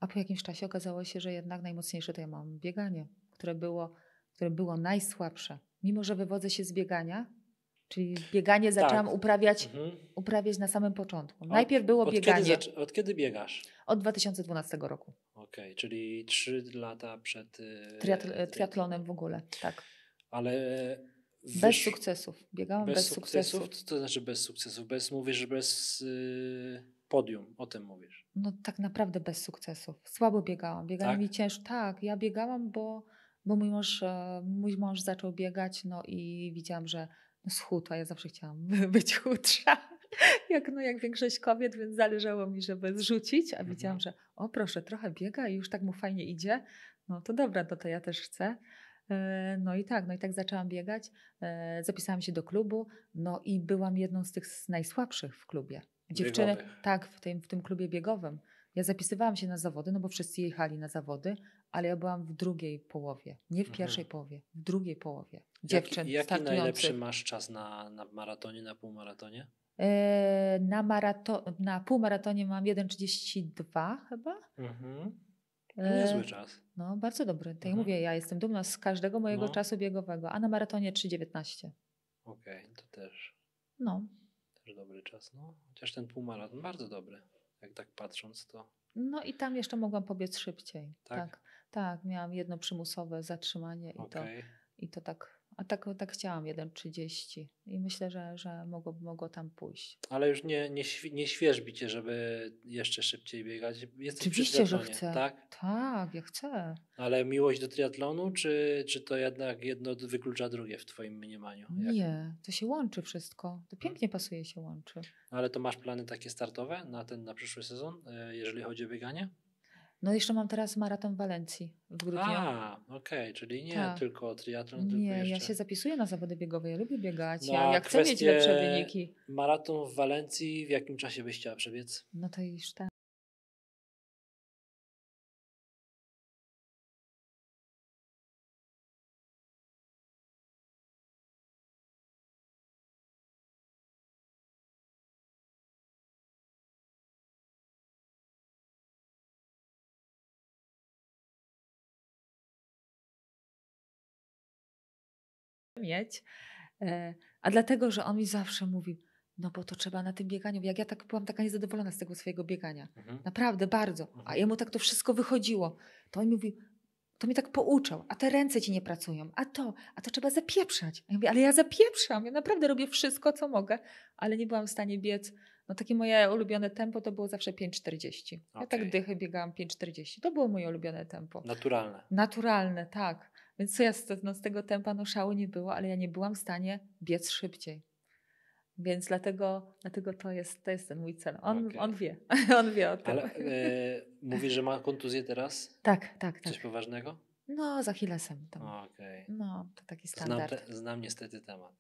Speaker 2: A po jakimś czasie okazało się, że jednak najmocniejsze to ja mam bieganie, które było najsłabsze. Mimo że wywodzę się z biegania, czyli bieganie zaczęłam uprawiać na samym początku. Najpierw było bieganie.
Speaker 1: Od kiedy biegasz?
Speaker 2: Od 2012 roku.
Speaker 1: Okej, czyli 3 lata przed
Speaker 2: triatlonem w ogóle, tak.
Speaker 1: Ale
Speaker 2: bez sukcesów. Biegałam bez sukcesów.
Speaker 1: Co to znaczy bez sukcesów? Mówisz bez podium, o tym mówisz.
Speaker 2: No tak naprawdę bez sukcesów. Słabo biegałam. Bieganie mi ciężko. Tak, ja biegałam, bo mój mąż zaczął biegać, no i widziałam, że schudł, a ja zawsze chciałam być chudsza. Jak większość kobiet, więc zależało mi, żeby zrzucić, a widziałam, że proszę, trochę biega i już tak mu fajnie idzie. No to dobra, to ja też chcę. No i tak zaczęłam biegać. Zapisałam się do klubu, no i byłam jedną z tych najsłabszych w klubie. Dziewczyny, tak, w tym klubie biegowym. Ja zapisywałam się na zawody, no bo wszyscy jechali na zawody, ale ja byłam w drugiej połowie, nie w pierwszej połowie, w drugiej połowie. Dziewczyn
Speaker 1: Jaki najlepszy masz czas na maratonie, na półmaratonie?
Speaker 2: Na półmaratonie mam 1:32 chyba.
Speaker 1: Niezły czas.
Speaker 2: No, bardzo dobry. Tak jak mówię, ja jestem dumna z każdego mojego czasu biegowego, a na maratonie 3:19.
Speaker 1: Okej, to też.
Speaker 2: No.
Speaker 1: Też dobry czas, no. Chociaż ten półmaraton bardzo dobry, jak tak patrząc to.
Speaker 2: No i tam jeszcze mogłam pobiec szybciej.
Speaker 1: Tak?
Speaker 2: Tak, miałam jedno przymusowe zatrzymanie i to tak. A tak chciałam 1:30 i myślę, że mogło tam pójść.
Speaker 1: Ale już nie świerzbi cię, żeby jeszcze szybciej biegać. Jesteś
Speaker 2: oczywiście, że chcę.
Speaker 1: Tak?
Speaker 2: Tak, ja chcę.
Speaker 1: Ale miłość do triatlonu, czy to jednak jedno wyklucza drugie w twoim mniemaniu?
Speaker 2: Nie, to się łączy wszystko. To pięknie pasuje, się łączy.
Speaker 1: Ale to masz plany takie startowe na przyszły sezon, jeżeli chodzi o bieganie?
Speaker 2: No jeszcze mam teraz maraton w Walencji w grudniu.
Speaker 1: Okej, czyli nie tylko triatlon, tylko
Speaker 2: Nie,
Speaker 1: jeszcze...
Speaker 2: ja się zapisuję na zawody biegowe, ja lubię biegać,
Speaker 1: No,
Speaker 2: ja chcę mieć lepsze wyniki.
Speaker 1: Maraton w Walencji, w jakim czasie byś chciała przebiec?
Speaker 2: No to już tak. Mieć. A dlatego, że on mi zawsze mówił, no bo to trzeba na tym bieganiu. Jak ja tak byłam taka niezadowolona z tego swojego biegania. Naprawdę, bardzo. A jemu tak to wszystko wychodziło. To on mówił, to mnie tak pouczał, a te ręce ci nie pracują, a to trzeba zapieprzać. A ja mówię, ale ja zapieprzam, ja naprawdę robię wszystko, co mogę, ale nie byłam w stanie biec. No takie moje ulubione tempo to było zawsze 5,40. Ja tak dychy biegałam 5,40. To było moje ulubione tempo.
Speaker 1: Naturalne.
Speaker 2: Naturalne, tak. Więc co ja z tego tempa, szału nie było, ale ja nie byłam w stanie biec szybciej. Więc dlatego to jest ten mój cel. On wie. On wie o tym.
Speaker 1: Ale mówisz, że ma kontuzję teraz?
Speaker 2: Tak.
Speaker 1: Coś poważnego?
Speaker 2: No, z Achillesem. No, to taki standard.
Speaker 1: Znam niestety temat.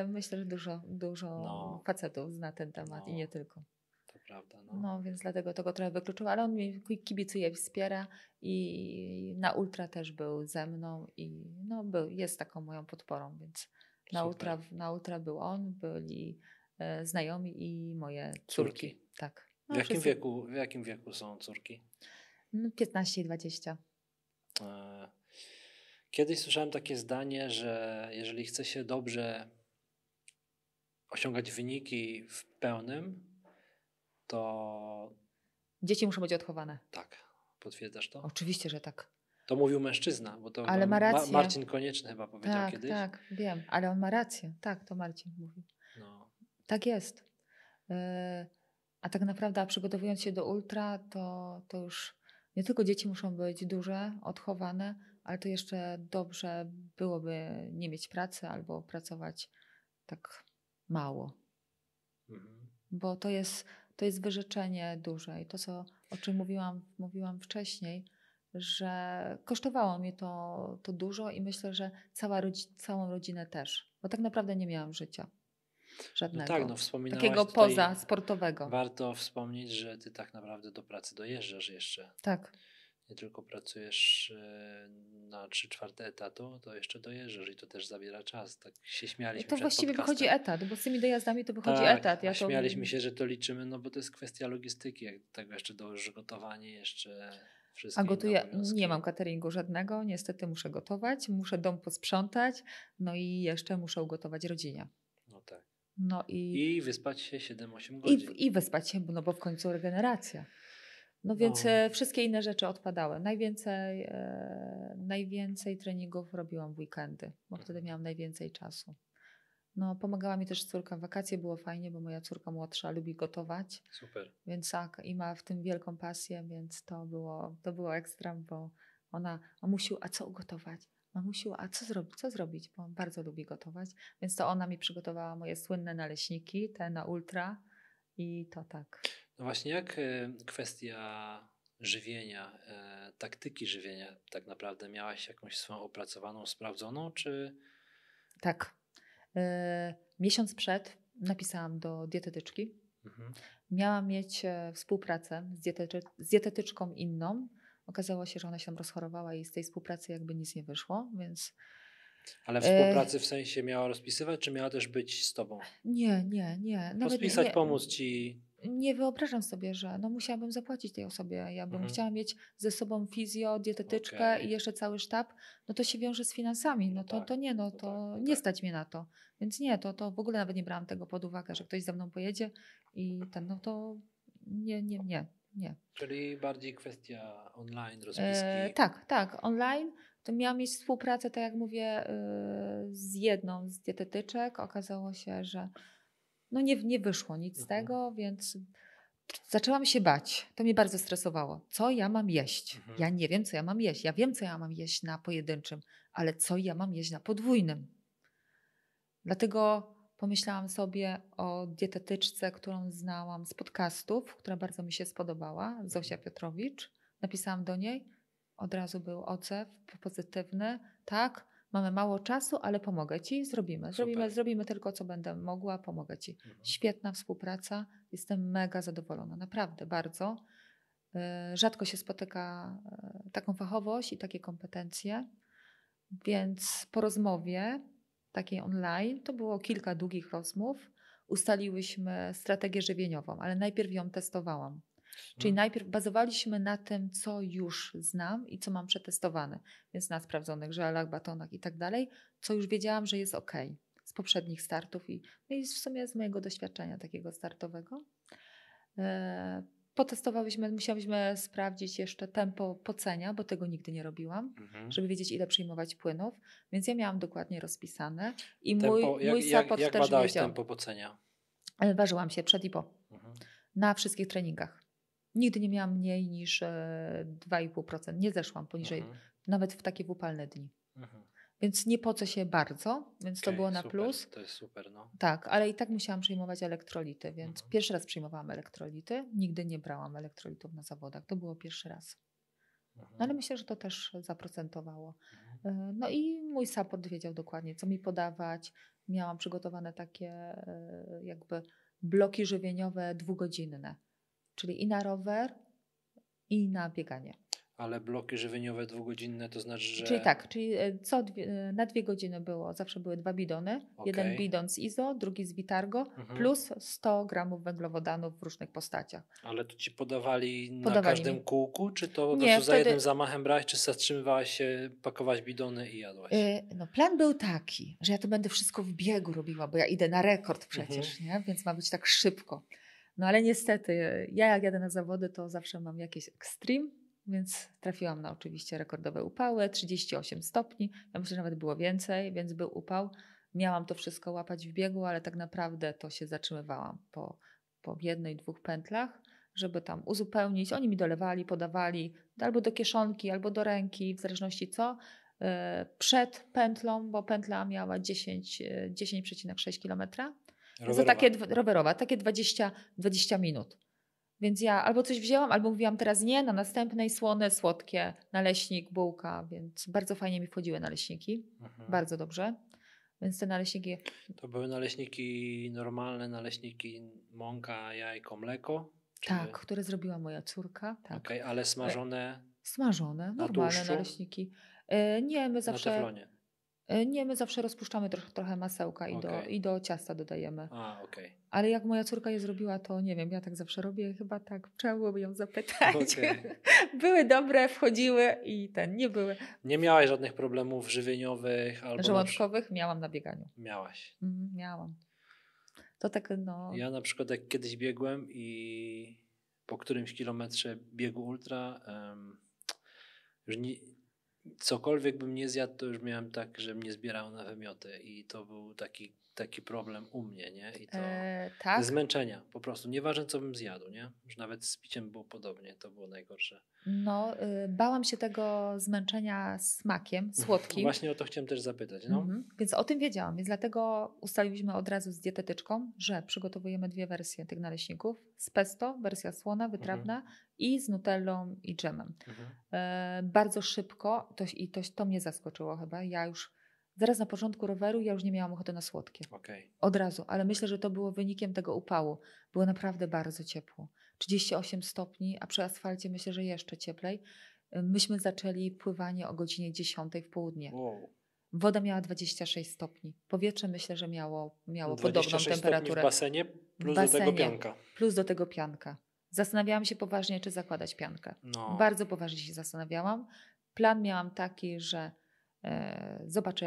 Speaker 2: Myślę, że dużo facetów zna ten temat i nie tylko.
Speaker 1: To prawda.
Speaker 2: No, więc dlatego tego trochę wykluczyło, ale on mnie kibicuje, wspiera i na ultra też był ze mną i jest taką moją podporą, więc na ultra był on, byli znajomi i moje córki. Tak.
Speaker 1: No, w jakim wieku są córki?
Speaker 2: 15 i 20.
Speaker 1: Kiedyś słyszałem takie zdanie, że jeżeli chce się dobrze osiągać wyniki w pełnym, to...
Speaker 2: Dzieci muszą być odchowane.
Speaker 1: Tak. Potwierdzasz to?
Speaker 2: Oczywiście, że tak.
Speaker 1: To mówił mężczyzna, bo to
Speaker 2: ale ma rację.
Speaker 1: Marcin Konieczny chyba powiedział kiedyś.
Speaker 2: Tak, wiem, ale on ma rację. Tak, to Marcin mówi. Tak jest. A tak naprawdę, przygotowując się do ultra, to już nie tylko dzieci muszą być duże, odchowane, ale to jeszcze dobrze byłoby nie mieć pracy albo pracować tak mało. Bo to jest wyrzeczenie duże. I to, o czym mówiłam wcześniej, że kosztowało mnie to dużo i myślę, że całą rodzinę też. Bo tak naprawdę nie miałam życia żadnego.
Speaker 1: Wspominałaś
Speaker 2: takiego poza sportowego.
Speaker 1: Warto wspomnieć, że ty tak naprawdę do pracy dojeżdżasz jeszcze.
Speaker 2: Tak.
Speaker 1: Nie tylko pracujesz na 3/4 etatu, to jeszcze dojeżdżasz i to też zabiera czas. Tak się śmialiśmy.
Speaker 2: To właściwie wychodzi etat, bo z tymi dojazdami to wychodzi etat.
Speaker 1: Śmialiśmy się, że to liczymy, bo to jest kwestia logistyki. Jak do tego jeszcze dołożysz gotowanie, jeszcze wszystkie.
Speaker 2: A gotuję, nie mam cateringu żadnego, niestety muszę gotować, muszę dom posprzątać, i jeszcze muszę ugotować rodzinie.
Speaker 1: No tak.
Speaker 2: I
Speaker 1: wyspać się 7-8 godzin.
Speaker 2: I wyspać się, bo w końcu regeneracja. Więc wszystkie inne rzeczy odpadały. Najwięcej treningów robiłam w weekendy, bo wtedy miałam najwięcej czasu. Pomagała mi też córka w wakacje, było fajnie, bo moja córka młodsza lubi gotować.
Speaker 1: Super.
Speaker 2: Więc i ma w tym wielką pasję, więc to było ekstra, bo ona, mamusiu, a co ugotować? Mamusiu, a co zrobić? Bo on bardzo lubi gotować. Więc to ona mi przygotowała moje słynne naleśniki, te na ultra i to tak.
Speaker 1: No właśnie, jak kwestia żywienia, taktyki żywienia tak naprawdę miałaś jakąś swoją opracowaną, sprawdzoną, czy...
Speaker 2: Tak. Miesiąc przed napisałam do dietetyczki. Miałam mieć współpracę z dietetyczką inną. Okazało się, że ona się tam rozchorowała i z tej współpracy jakby nic nie wyszło, więc...
Speaker 1: Ale współpracy w sensie miała rozpisywać, czy miała też być z tobą?
Speaker 2: Nie.
Speaker 1: Rozpisać, pomóc ci...
Speaker 2: Nie wyobrażam sobie, że musiałabym zapłacić tej osobie. Ja bym chciała mieć ze sobą fizjo, dietetyczkę i jeszcze cały sztab. To się wiąże z finansami. Nie stać mnie na to. Więc nie, to w ogóle nawet nie brałam tego pod uwagę, że ktoś ze mną pojedzie i to nie.
Speaker 1: Czyli bardziej kwestia online, rozpiski.
Speaker 2: Tak, online. To miałam mieć współpracę, tak jak mówię, z jedną z dietetyczek. Okazało się, że nie wyszło nic z tego, więc zaczęłam się bać. To mnie bardzo stresowało. Co ja mam jeść? Ja nie wiem, co ja mam jeść. Ja wiem, co ja mam jeść na pojedynczym, ale co ja mam jeść na podwójnym? Dlatego pomyślałam sobie o dietetyczce, którą znałam z podcastów, która bardzo mi się spodobała, Zosia Piotrowicz. napisałam do niej, od razu był odzew pozytywny, tak, mamy mało czasu, ale pomogę Ci, zrobimy tylko, co będę mogła, pomogę Ci. Świetna współpraca, jestem mega zadowolona, naprawdę, bardzo. Rzadko się spotyka taką fachowość i takie kompetencje, więc po rozmowie takiej online, to było kilka długich rozmów, ustaliłyśmy strategię żywieniową, ale najpierw ją testowałam. Czyli najpierw bazowaliśmy na tym, co już znam i co mam przetestowane, więc na sprawdzonych żelach, batonach i tak dalej, co już wiedziałam, że jest ok z poprzednich startów i w sumie z mojego doświadczenia takiego startowego. Potestowałyśmy, musiałyśmy sprawdzić jeszcze tempo pocenia, bo tego nigdy nie robiłam, żeby wiedzieć, ile przyjmować płynów, więc ja miałam dokładnie rozpisane i mój support
Speaker 1: jak
Speaker 2: też
Speaker 1: badałaś
Speaker 2: wiedział.
Speaker 1: tempo pocenia?
Speaker 2: Ważyłam się przed i po. Na wszystkich treningach. Nigdy nie miałam mniej niż 2,5%. Nie zeszłam poniżej, nawet w takie upalne dni. Więc nie pocę się bardzo, więc to było na plus.
Speaker 1: To jest super, no.
Speaker 2: Tak, ale i tak musiałam przyjmować elektrolity, więc pierwszy raz przyjmowałam elektrolity. Nigdy nie brałam elektrolitów na zawodach. To było pierwszy raz. No ale myślę, że to też zaprocentowało. No i mój support wiedział dokładnie, co mi podawać. Miałam przygotowane takie jakby bloki żywieniowe 2-godzinne. Czyli i na rower, i na bieganie.
Speaker 1: Ale bloki żywieniowe 2-godzinne to znaczy, że...
Speaker 2: Czyli tak, na 2 godziny zawsze były 2 bidony. Jeden bidon z Izo, drugi z Vitargo, plus 100 gramów węglowodanów w różnych postaciach.
Speaker 1: Ale to Ci podawali na każdym kółku? Czy to po prostu za
Speaker 2: wtedy...
Speaker 1: jednym zamachem brałaś, czy zatrzymywałaś się, pakowałaś bidony i jadłaś?
Speaker 2: Plan był taki, że ja to będę wszystko w biegu robiła, bo ja idę na rekord przecież, nie? Więc ma być tak szybko. No ale niestety, ja jak jadę na zawody, to zawsze mam jakieś extreme, więc trafiłam na oczywiście rekordowe upały, 38 stopni. Ja myślę, że nawet było więcej, więc był upał. Miałam to wszystko łapać w biegu, ale tak naprawdę to się zatrzymywałam po 1-2 pętlach, żeby tam uzupełnić. Oni mi dolewali, podawali albo do kieszonki, albo do ręki, w zależności co. Przed pętlą, bo pętla miała 10,6 km. Rowerowa, takie 20 minut. Więc ja albo coś wzięłam, albo mówiłam teraz nie, na następnej słone, słodkie, naleśnik, bułka, więc bardzo fajnie mi wchodziły naleśniki. Bardzo dobrze. Więc te naleśniki...
Speaker 1: To były naleśniki normalne, naleśniki mąka, jajko, mleko?
Speaker 2: Tak, które zrobiła moja córka. Tak.
Speaker 1: Okej, ale smażone?
Speaker 2: Smażone, normalne naleśniki. Nie, my zawsze...
Speaker 1: Na teflonie?
Speaker 2: Nie, my zawsze rozpuszczamy trochę masełka i do ciasta dodajemy.
Speaker 1: Okay.
Speaker 2: Ale jak moja córka je zrobiła, to nie wiem, ja tak zawsze robię, chyba tak, trzeba byłoby ją zapytać. Okay. Były dobre, wchodziły i nie były.
Speaker 1: Nie miałaś żadnych problemów żywieniowych? Albo
Speaker 2: żołądkowych? Miałam na bieganiu.
Speaker 1: Miałaś?
Speaker 2: Miałam. To tak
Speaker 1: Ja na przykład jak kiedyś biegłem i po którymś kilometrze biegu ultra już cokolwiek bym nie zjadł, to już miałem tak, że mnie zbierało na wymioty i to był taki problem u mnie, nie? I to
Speaker 2: tak?
Speaker 1: zmęczenia po prostu. Nieważne co bym zjadł, nie? Już nawet z piciem było podobnie, to było najgorsze.
Speaker 2: No, bałam się tego zmęczenia smakiem, słodkim.
Speaker 1: Właśnie o to chciałem też zapytać. No.
Speaker 2: Więc o tym wiedziałam, więc dlatego ustaliliśmy od razu z dietetyczką, że przygotowujemy 2 wersje tych naleśników. Z pesto, wersja słona, wytrawna i z nutellą i dżemem. Bardzo szybko, to mnie zaskoczyło chyba, ja już zaraz na początku roweru ja już nie miałam ochoty na słodkie. Od razu, ale myślę, że to było wynikiem tego upału. Było naprawdę bardzo ciepło. 38 stopni, a przy asfalcie myślę, że jeszcze cieplej. Myśmy zaczęli pływanie o godzinie 10 w południe.
Speaker 1: Wow.
Speaker 2: Woda miała 26 stopni. Powietrze myślę, że miało podobną temperaturę.
Speaker 1: 26 stopni w basenie plus do tego pianka.
Speaker 2: Plus do tego pianka. Zastanawiałam się poważnie, czy zakładać piankę.
Speaker 1: No.
Speaker 2: Bardzo poważnie się zastanawiałam. Plan miałam taki, że zobaczę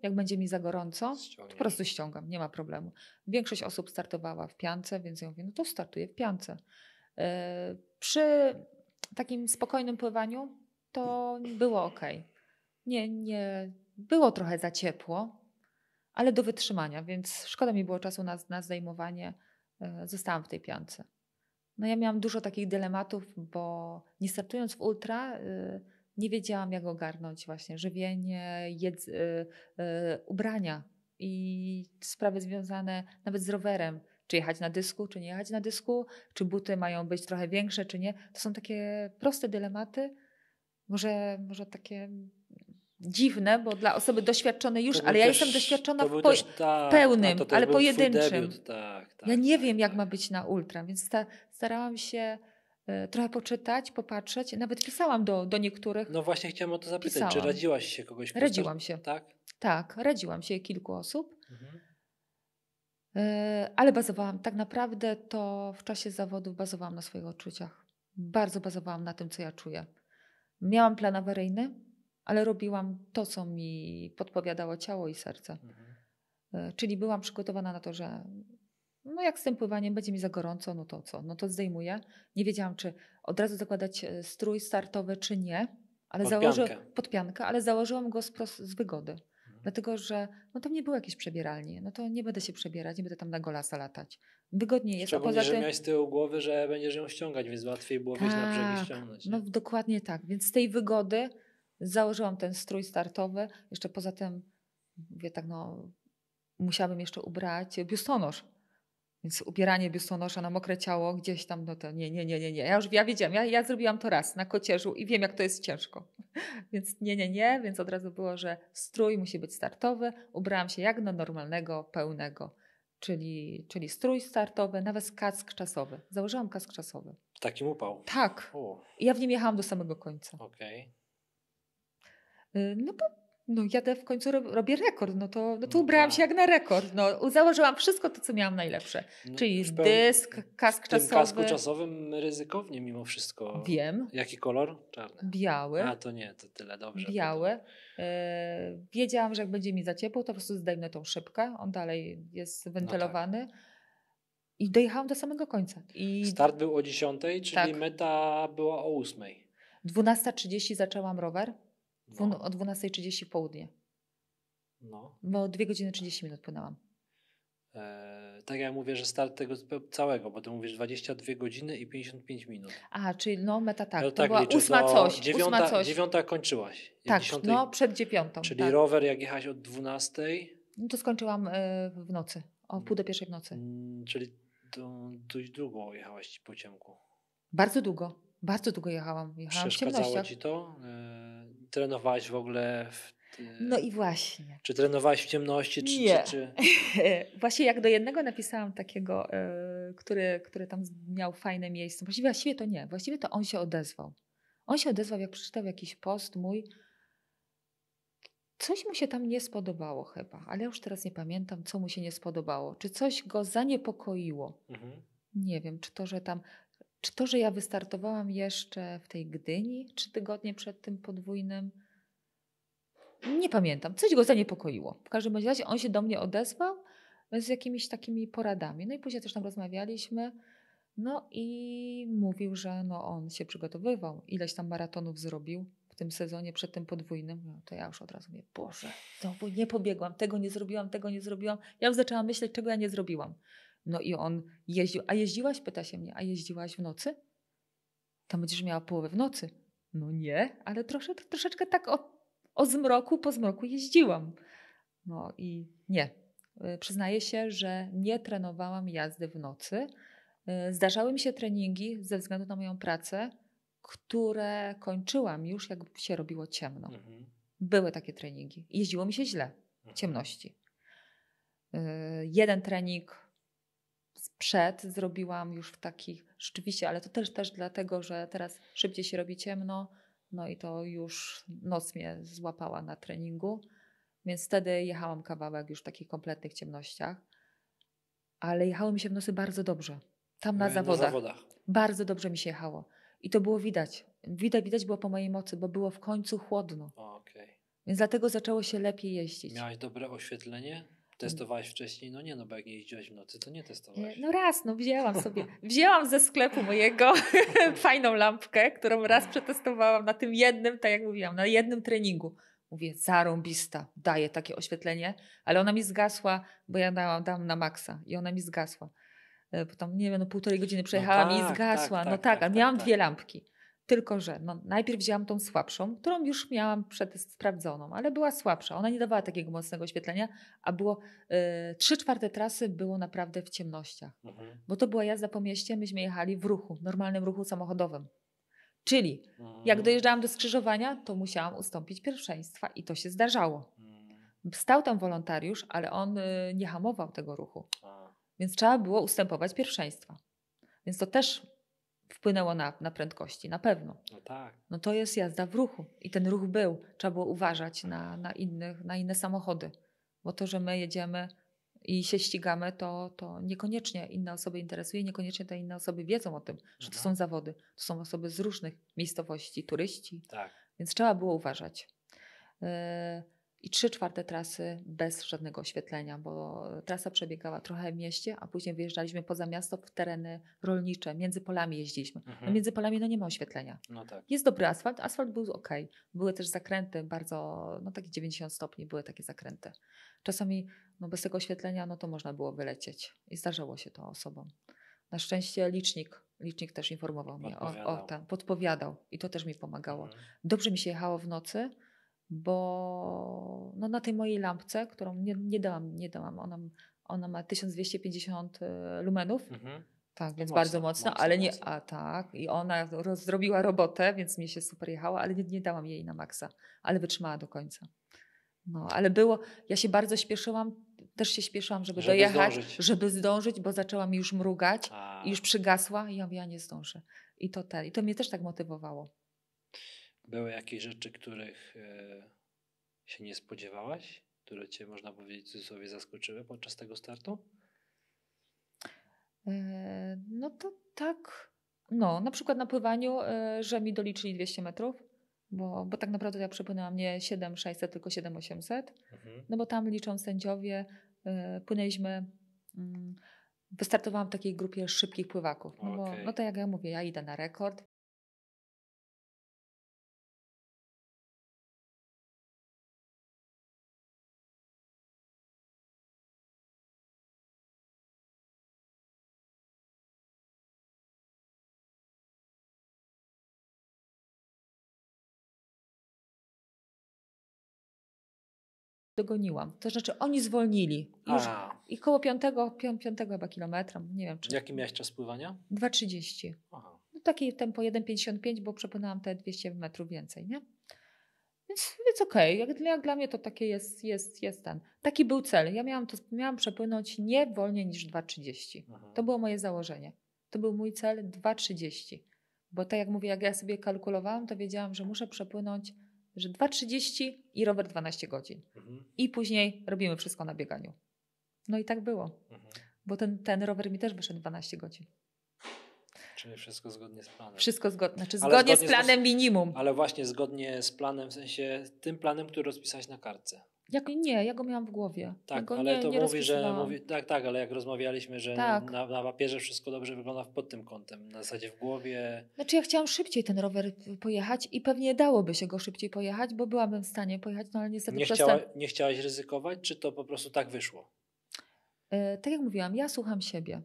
Speaker 2: jak będzie mi za gorąco, to po prostu ściągam, nie ma problemu. Większość osób startowała w piance, więc ja mówię, no to startuję w piance. Przy takim spokojnym pływaniu to było ok. Nie, było trochę za ciepło, ale do wytrzymania, więc szkoda mi było czasu na zdejmowanie. Zostałam w tej piance. No ja miałam dużo takich dylematów, bo nie startując w ultra nie wiedziałam, jak ogarnąć właśnie żywienie, ubrania i sprawy związane nawet z rowerem. Czy jechać na dysku, czy nie jechać na dysku? Czy buty mają być trochę większe, czy nie? To są takie proste dylematy. Może takie dziwne, bo dla osoby doświadczonej już, ale ja jestem doświadczona w pełnym, ale pojedynczym. Ja nie wiem, jak ma być na ultra, więc starałam się trochę poczytać, popatrzeć. Nawet pisałam do niektórych.
Speaker 1: No właśnie chciałam o to zapytać, czy radziłaś się kogoś?
Speaker 2: Radziłam się.
Speaker 1: Tak?
Speaker 2: Tak, radziłam się kilku osób. Ale bazowałam, tak naprawdę to w czasie zawodów bazowałam na swoich odczuciach. Bardzo bazowałam na tym, co ja czuję. Miałam plan awaryjny, ale robiłam to, co mi podpowiadało ciało i serce. Czyli byłam przygotowana na to, że no jak z tym pływaniem będzie mi za gorąco, no to co? No to zdejmuję. Nie wiedziałam, czy od razu zakładać strój startowy, czy nie. Ale pod piankę, ale założyłam go z wygody. Dlatego, że no tam nie było jakieś przebieralnie. No to nie będę się przebierać, nie będę tam na golasa latać. Wygodnie jest.
Speaker 1: Szczególnie, że miałeś z tyłu głowy, że będziesz ją ściągać, więc łatwiej było wejść na brzeg i ściągnąć. Nie?
Speaker 2: No dokładnie tak. Więc z tej wygody założyłam ten strój startowy. Jeszcze poza tym, mówię tak, no musiałabym jeszcze ubrać biustonosz. Więc ubieranie biustonosza na mokre ciało gdzieś tam, no to nie. Ja wiedziałam, ja zrobiłam to raz na kocierzu i wiem, jak to jest ciężko. Więc nie, więc od razu było, że strój musi być startowy. Ubrałam się jak na normalnego, pełnego. Czyli strój startowy, nawet kask czasowy. Założyłam kask czasowy.
Speaker 1: W takim upał?
Speaker 2: Tak. I ja w nim jechałam do samego końca.
Speaker 1: Okej.
Speaker 2: No bo jadę w końcu, robię rekord, no to ubrałam się jak na rekord. No, założyłam wszystko to, co miałam najlepsze. Czyli dysk, kask czasowy. W tym
Speaker 1: kasku czasowym ryzykownie mimo wszystko.
Speaker 2: Wiem.
Speaker 1: Jaki kolor? Czarny.
Speaker 2: Biały.
Speaker 1: A to nie, to tyle dobrze.
Speaker 2: Biały. Wiedziałam, że jak będzie mi za ciepło, to po prostu zdejmę tą szybkę. On dalej jest wentylowany. No tak. I dojechałam do samego końca.
Speaker 1: Start był o 10:00, czyli meta była o 8:00.
Speaker 2: 12:30 zaczęłam rower. O 12:30 w południe.
Speaker 1: No.
Speaker 2: Bo 2 godziny 30 minut płynęłam.
Speaker 1: Tak jak mówię, że start tego całego, bo ty mówisz 22 godziny i 55 minut.
Speaker 2: A, czyli meta tak.
Speaker 1: To
Speaker 2: tak była liczę, 8 coś.
Speaker 1: 9:00 kończyłaś.
Speaker 2: Tak, 10:00, no przed 9:00.
Speaker 1: Czyli tak. Rower jak jechać od 12:00?
Speaker 2: No to skończyłam w nocy. O 12:30 w nocy.
Speaker 1: Czyli dość długo jechałaś po ciemku.
Speaker 2: Bardzo długo jechałam.
Speaker 1: Przeszkadzało ci to? Trenowałaś w ogóle?
Speaker 2: No i właśnie.
Speaker 1: Czy trenowałaś w ciemności?
Speaker 2: Nie. Czy... Właśnie jak do jednego napisałam takiego, który tam miał fajne miejsce. Właściwie to nie. Właściwie to on się odezwał. On się odezwał, jak przeczytał jakiś post mój. Coś mu się tam nie spodobało chyba, ale ja już teraz nie pamiętam, co mu się nie spodobało. Czy coś go zaniepokoiło. Nie wiem, czy to, że ja wystartowałam jeszcze w tej Gdyni 3 tygodnie przed tym podwójnym. Nie pamiętam. Coś go zaniepokoiło. W każdym razie on się do mnie odezwał z jakimiś takimi poradami. No i później też tam rozmawialiśmy. No i mówił, że on się przygotowywał. Ileś tam maratonów zrobił w tym sezonie przed tym podwójnym. No to ja już od razu mówię, Boże, znowu nie pobiegłam, tego nie zrobiłam. Ja już zaczęłam myśleć, czego ja nie zrobiłam. No i on jeździł. A jeździłaś? Pyta się mnie. A jeździłaś w nocy? Tam będziesz miała połowę w nocy. No nie, ale troszeczkę tak po zmroku jeździłam. No i nie. Przyznaję się, że nie trenowałam jazdy w nocy. Zdarzały mi się treningi ze względu na moją pracę, które kończyłam już, jak się robiło ciemno. Były takie treningi. Jeździło mi się źle w ciemności. Jeden trening zrobiłam już w takich, rzeczywiście, ale to też dlatego, że teraz szybciej się robi ciemno, no i to już noc mnie złapała na treningu, więc wtedy jechałam kawałek już w takich kompletnych ciemnościach, ale jechało mi się w nocy bardzo dobrze. Tam na zawodach. Bardzo dobrze mi się jechało. I to było widać. Widać było po mojej mocy, bo było w końcu chłodno. Więc dlatego zaczęło się lepiej jeździć.
Speaker 1: Miałaś dobre oświetlenie? Testowałaś wcześniej? No nie, bo jak nie jeździłaś w nocy, to nie testowałaś.
Speaker 2: No raz, wzięłam sobie. Wzięłam ze sklepu mojego fajną lampkę, którą raz przetestowałam na tym jednym, tak jak mówiłam, na jednym treningu. Mówię, zarąbista, daje takie oświetlenie, ale ona mi zgasła, bo ja dałam na maksa i ona mi zgasła. Potem, nie wiem, 1,5 godziny przejechałam i zgasła. Tak, a miałam 2 lampki. Tylko że najpierw wzięłam tą słabszą, którą już miałam sprawdzoną, ale była słabsza. Ona nie dawała takiego mocnego oświetlenia, a było 3/4 trasy było naprawdę w ciemnościach. Bo to była jazda po mieście, myśmy jechali w ruchu, normalnym ruchu samochodowym. Czyli jak dojeżdżałam do skrzyżowania, to musiałam ustąpić pierwszeństwa i to się zdarzało. Stał tam wolontariusz, ale on nie hamował tego ruchu. Więc trzeba było ustępować pierwszeństwa. Więc to też wpłynęło na prędkości, na pewno.
Speaker 1: No tak.
Speaker 2: No to jest jazda w ruchu. I ten ruch był. Trzeba było uważać na inne samochody. Bo to, że my jedziemy i się ścigamy, to niekoniecznie inne osoby interesuje, niekoniecznie te inne osoby wiedzą o tym, że to są zawody. To są osoby z różnych miejscowości, turyści.
Speaker 1: Tak.
Speaker 2: Więc trzeba było uważać. I 3/4 trasy bez żadnego oświetlenia, bo trasa przebiegała trochę w mieście, a później wyjeżdżaliśmy poza miasto w tereny rolnicze, między polami jeździliśmy. No między polami nie ma oświetlenia.
Speaker 1: No tak.
Speaker 2: Jest dobry asfalt był ok. Były też zakręty bardzo, takie 90 stopni były takie zakręty. Czasami bez tego oświetlenia to można było wylecieć i zdarzało się to osobom. Na szczęście licznik też informował mnie, podpowiadał i to też mi pomagało. Dobrze mi się jechało w nocy, bo na tej mojej lampce, którą nie dałam, ona ma 1250 lumenów, tak, więc bardzo mocno, ale nie, i ona zrobiła robotę, więc mi się super jechało, ale nie dałam jej na maksa, ale wytrzymała do końca. Ale ja się bardzo śpieszyłam, też się śpieszyłam, żeby dojechać, żeby zdążyć, bo zaczęła mi już mrugać i już przygasła i ja mówię, ja nie zdążę. I to mnie też tak motywowało.
Speaker 1: Były jakieś rzeczy, których się nie spodziewałaś? Które cię, można powiedzieć, w cudzysłowie zaskoczyły podczas tego startu?
Speaker 2: No to tak. Na przykład na pływaniu, że mi doliczyli 200 metrów, bo tak naprawdę ja przepłynęłam nie 7600, tylko 7800. No bo tam liczą sędziowie, płynęliśmy, wystartowałam w takiej grupie szybkich pływaków. Bo to jak ja mówię, ja idę na rekord. Dogoniłam. To znaczy oni zwolnili. Już i koło 5 chyba kilometra. Nie wiem, czy...
Speaker 1: Jaki miałeś czas pływania?
Speaker 2: 2:30. Takie tempo 1:55, bo przepłynęłam te 200 metrów więcej, nie? Więc okej. Jak dla mnie to takie jest ten. Taki był cel. Ja miałam przepłynąć nie wolniej niż 2:30. To było moje założenie. To był mój cel 2:30. Bo tak jak mówię, jak ja sobie kalkulowałam, to wiedziałam, że muszę przepłynąć, że 2:30 i rower 12 godzin. I później robimy wszystko na bieganiu. No i tak było. Bo ten rower mi też wyszedł 12 godzin.
Speaker 1: Czyli wszystko zgodnie z planem.
Speaker 2: Wszystko zgodnie z planem minimum.
Speaker 1: Ale właśnie zgodnie z planem, w sensie tym planem, który rozpisałeś na kartce.
Speaker 2: Ja go miałam w głowie.
Speaker 1: Tak, ale to mówi, że... Tak, ale jak rozmawialiśmy, że na papierze wszystko dobrze wygląda pod tym kątem. Na zasadzie w głowie...
Speaker 2: Znaczy ja chciałam szybciej ten rower pojechać i pewnie dałoby się go szybciej pojechać, bo byłabym w stanie pojechać, ale niestety
Speaker 1: Nie chciałaś ryzykować, czy to po prostu tak wyszło?
Speaker 2: Tak jak mówiłam, ja słucham siebie.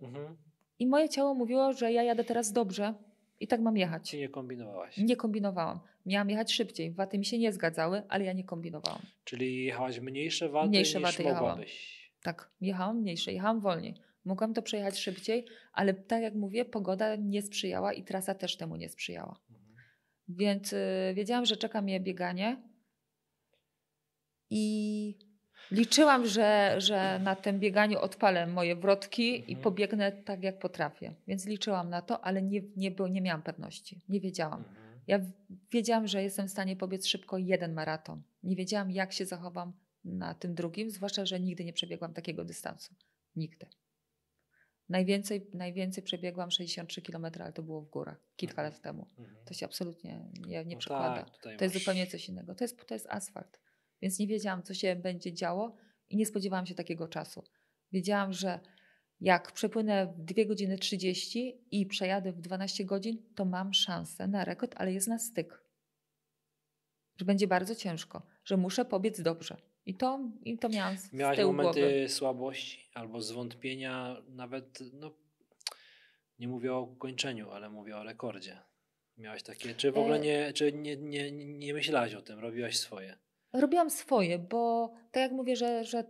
Speaker 2: I moje ciało mówiło, że ja jadę teraz dobrze i tak mam jechać.
Speaker 1: I nie kombinowałaś?
Speaker 2: Nie kombinowałam. Miałam jechać szybciej. Waty mi się nie zgadzały, ale ja nie kombinowałam.
Speaker 1: Czyli jechałaś mniejsze waty niż mogłabyś?
Speaker 2: Tak, jechałam mniejsze, jechałam wolniej. Mogłam to przejechać szybciej, ale tak jak mówię, pogoda nie sprzyjała i trasa też temu nie sprzyjała. Więc wiedziałam, że czeka mnie bieganie i liczyłam, że na tym bieganiu odpalę moje wrotki i pobiegnę tak, jak potrafię. Więc liczyłam na to, ale nie miałam pewności. Nie wiedziałam. Ja wiedziałam, że jestem w stanie pobiec szybko 1 maraton. Nie wiedziałam, jak się zachowam na tym drugim, zwłaszcza, że nigdy nie przebiegłam takiego dystansu. Nigdy. Najwięcej przebiegłam 63 km, ale to było w górach. Kilka lat temu. To się absolutnie nie przekłada. To jest zupełnie coś innego. To jest asfalt. Więc nie wiedziałam, co się będzie działo i nie spodziewałam się takiego czasu. Wiedziałam, że jak przepłynę w 2 godziny 30 i przejadę w 12 godzin, to mam szansę na rekord, ale jest na styk. Że będzie bardzo ciężko, że muszę pobiec dobrze. I to miałam z
Speaker 1: Miałaś
Speaker 2: tyłu
Speaker 1: momenty
Speaker 2: głowy.
Speaker 1: słabości albo zwątpienia, nawet, nie mówię o ukończeniu, ale mówię o rekordzie. Miałaś takie, czy w ogóle nie myślałaś o tym, robiłaś swoje?
Speaker 2: Robiłam swoje, bo tak jak mówię, że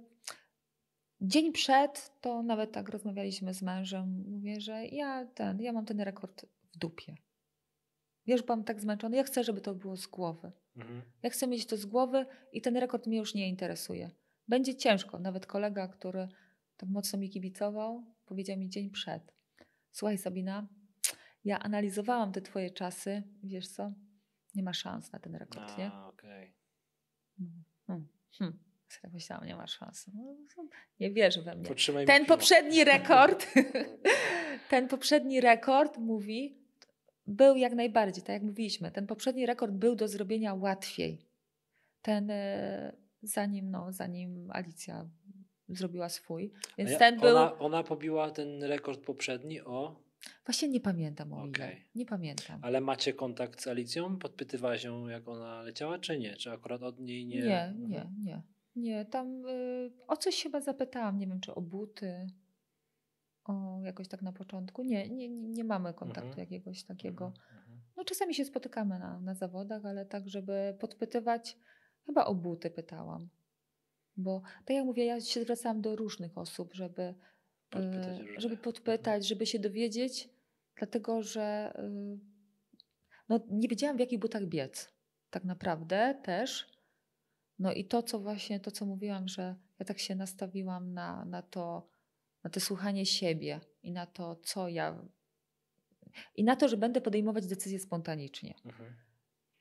Speaker 2: dzień przed to nawet tak rozmawialiśmy z mężem. Mówię, że ja mam ten rekord w dupie. Wiesz, byłam tak zmęczona. Ja chcę, żeby to było z głowy. Ja chcę mieć to z głowy i ten rekord mnie już nie interesuje. Będzie ciężko. Nawet kolega, który tak mocno mi kibicował, powiedział mi dzień przed. Słuchaj, Sabina, ja analizowałam te twoje czasy. Wiesz co? Nie ma szans na ten rekord, nie?
Speaker 1: Okej.
Speaker 2: Ja myślałam, nie ma szans. Nie wierzy we mnie.
Speaker 1: Potrzymaj
Speaker 2: Ten
Speaker 1: piwo.
Speaker 2: poprzedni rekord, ten poprzedni rekord mówi, był jak najbardziej, tak jak mówiliśmy, ten poprzedni rekord był do zrobienia łatwiej. Zanim Alicja zrobiła swój. Więc
Speaker 1: Ona pobiła ten rekord poprzedni o...
Speaker 2: Właśnie nie pamiętam o ile. Nie pamiętam.
Speaker 1: Ale macie kontakt z Alicją? Podpytywałaś ją, jak ona leciała, czy nie? Czy akurat od niej nie?
Speaker 2: Nie, tam o coś chyba zapytałam, nie wiem, czy o buty, jakoś tak na początku. Nie mamy kontaktu jakiegoś takiego. No czasami się spotykamy na zawodach, ale tak, żeby podpytywać, chyba o buty pytałam. Bo tak jak mówię, ja się zwracałam do różnych osób, żeby podpytać, żeby się dowiedzieć, dlatego że nie wiedziałam, w jakich butach biec. Tak naprawdę też. No i to, co mówiłam, że ja tak się nastawiłam na to słuchanie siebie i na to, co ja... I na to, że będę podejmować decyzje spontanicznie.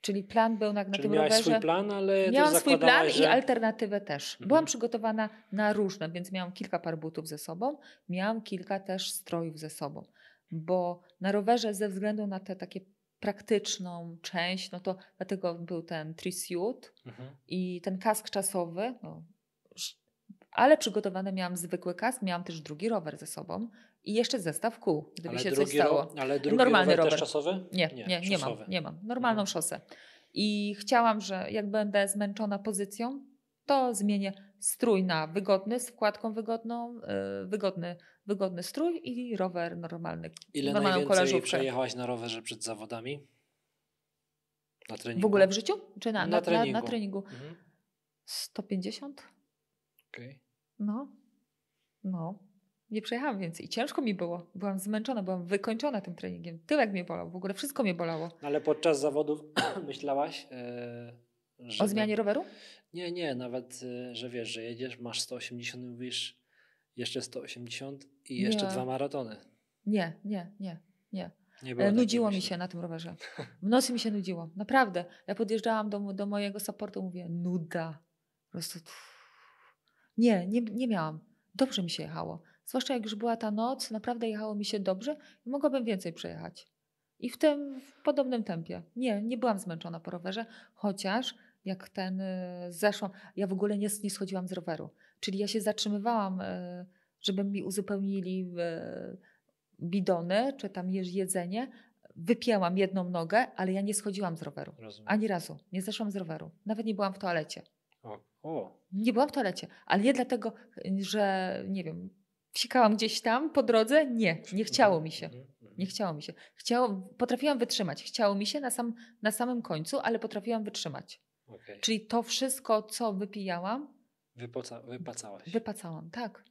Speaker 2: Czyli plan był na tym rowerze.
Speaker 1: Swój plan, ale
Speaker 2: miałam swój plan
Speaker 1: że...
Speaker 2: i alternatywę też. Byłam przygotowana na różne, więc miałam kilka par butów ze sobą. Miałam kilka też strojów ze sobą. Bo na rowerze ze względu na tę takie praktyczną część, no to dlatego był ten trisuit i ten kask czasowy. Ale przygotowane miałam zwykły kask, miałam też drugi rower ze sobą i jeszcze zestaw kół, gdyby się coś stało.
Speaker 1: Ale drugi
Speaker 2: normalny
Speaker 1: rower też czasowy?
Speaker 2: Nie mam. Normalną szosę. I chciałam, że jak będę zmęczona pozycją, to zmienię strój na wygodny, z wkładką wygodną, wygodny strój i rower normalny.
Speaker 1: Ile najwięcej przejechałaś na rowerze przed zawodami? Na treningu?
Speaker 2: W ogóle w życiu? Czy
Speaker 1: na treningu?
Speaker 2: Na treningu. 150?
Speaker 1: Okej.
Speaker 2: No. Nie przejechałam więcej. I ciężko mi było. Byłam zmęczona, byłam wykończona tym treningiem. Tyłek mnie bolał, w ogóle wszystko mnie bolało.
Speaker 1: Ale podczas zawodów myślałaś, że...
Speaker 2: O zmianie roweru?
Speaker 1: Nie, nawet, że wiesz, że jedziesz, masz 180 i mówisz jeszcze 180 i jeszcze 2 maratony.
Speaker 2: Nie. Nudziło mi się na tym rowerze. W nocy mi się nudziło. Naprawdę. Ja podjeżdżałam do mojego supportu, mówię, nuda. Po prostu... Nie miałam. Dobrze mi się jechało. Zwłaszcza jak już była ta noc, naprawdę jechało mi się dobrze i mogłabym więcej przejechać. I w podobnym tempie. Nie byłam zmęczona po rowerze, chociaż jak zeszłam, ja w ogóle nie schodziłam z roweru. Czyli ja się zatrzymywałam, żeby mi uzupełnili bidony, czy tam jedzenie. Wypięłam jedną nogę, ale ja nie schodziłam z roweru.
Speaker 1: Rozumiem.
Speaker 2: Ani razu. Nie zeszłam z roweru. Nawet nie byłam w toalecie.
Speaker 1: O.
Speaker 2: Nie byłam w toalecie, ale nie dlatego, że nie wiem, psikałam gdzieś tam po drodze. Nie chciało mi się. Nie chciało mi się. Potrafiłam wytrzymać. Chciało mi się na samym końcu, ale potrafiłam wytrzymać.
Speaker 1: Okay.
Speaker 2: Czyli to wszystko, co wypijałam,
Speaker 1: wypacałaś.
Speaker 2: Wypacałam, tak.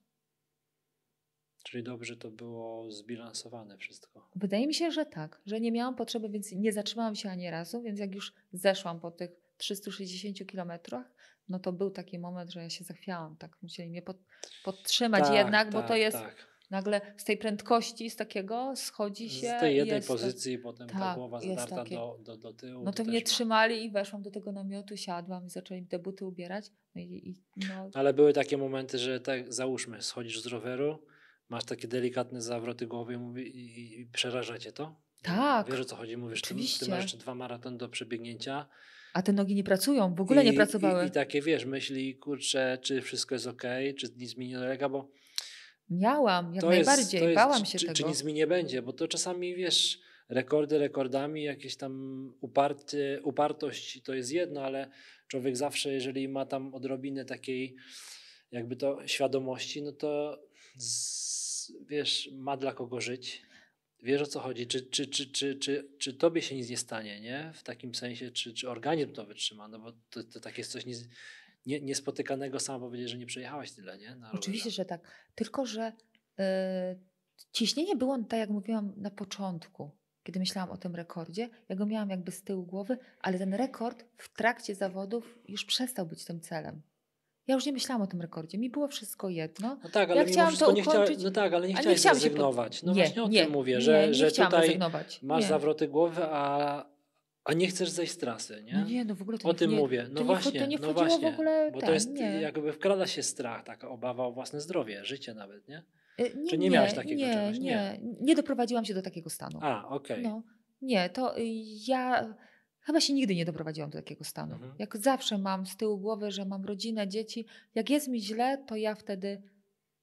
Speaker 1: Czyli dobrze to było zbilansowane wszystko.
Speaker 2: Wydaje mi się, że tak, że nie miałam potrzeby, więc nie zatrzymałam się ani razu, więc jak już zeszłam po tych 360 kilometrach, no to był taki moment, że ja się zachwiałam. Tak musieli mnie podtrzymać bo to jest nagle z tej prędkości, z takiego schodzi się.
Speaker 1: Z tej jednej pozycji i potem ta głowa zadarta do tyłu.
Speaker 2: No to mnie trzymali i weszłam do tego namiotu, siadłam i zaczęli mi te buty ubierać.
Speaker 1: Ale były takie momenty, że tak załóżmy, schodzisz z roweru, masz takie delikatne zawroty głowy i przeraża cię to?
Speaker 2: Tak.
Speaker 1: Wiesz, o co chodzi? Mówisz, ty masz jeszcze 2 maratony do przebiegnięcia.
Speaker 2: A te nogi nie pracują, w ogóle nie pracowały.
Speaker 1: I takie, wiesz, myśli, kurczę, czy wszystko jest okej, czy nic mi nie dolega, bo...
Speaker 2: Miałam, jak najbardziej, bałam się tego.
Speaker 1: Czy nic mi nie będzie, bo to czasami, wiesz, rekordami, jakieś tam upartość to jest jedno, ale człowiek zawsze, jeżeli ma tam odrobinę takiej jakby to świadomości, no to wiesz, ma dla kogo żyć. wiesz o co chodzi, czy tobie się nic nie stanie, nie? W takim sensie, czy organizm to wytrzyma, no bo to tak jest coś niespotykanego, sama powiedzieć, że nie przejechałaś tyle, nie? Na
Speaker 2: Oczywiście,
Speaker 1: rowerze.
Speaker 2: że tak. Tylko, że ciśnienie było, tak jak mówiłam na początku, kiedy myślałam o tym rekordzie. Ja go miałam jakby z tyłu głowy, ale ten rekord w trakcie zawodów już przestał być tym celem. Ja już nie myślałam o tym rekordzie. Mi było wszystko jedno.
Speaker 1: No tak,
Speaker 2: ja
Speaker 1: ale mimo wszystko nie
Speaker 2: a
Speaker 1: chciałaś
Speaker 2: chciałam
Speaker 1: zrezygnować. No
Speaker 2: Nie,
Speaker 1: właśnie o tym mówię,
Speaker 2: nie
Speaker 1: że
Speaker 2: chciałam
Speaker 1: tutaj
Speaker 2: rezygnować.
Speaker 1: masz
Speaker 2: Nie.
Speaker 1: zawroty głowy, a nie chcesz zejść z trasy, nie?
Speaker 2: No nie, no w ogóle to
Speaker 1: o tym mówię. No właśnie,
Speaker 2: to nie wchodziło w ogóle
Speaker 1: bo to jest jakby wkrada się strach, taka obawa o własne zdrowie, życie nawet, nie? Czy nie miałaś takiego czegoś?
Speaker 2: Nie doprowadziłam się do takiego stanu.
Speaker 1: Okej.
Speaker 2: No, nie, to ja chyba się nigdy nie doprowadziłam do takiego stanu. Jak zawsze mam z tyłu głowy, że mam rodzinę, dzieci. Jak jest mi źle, to ja wtedy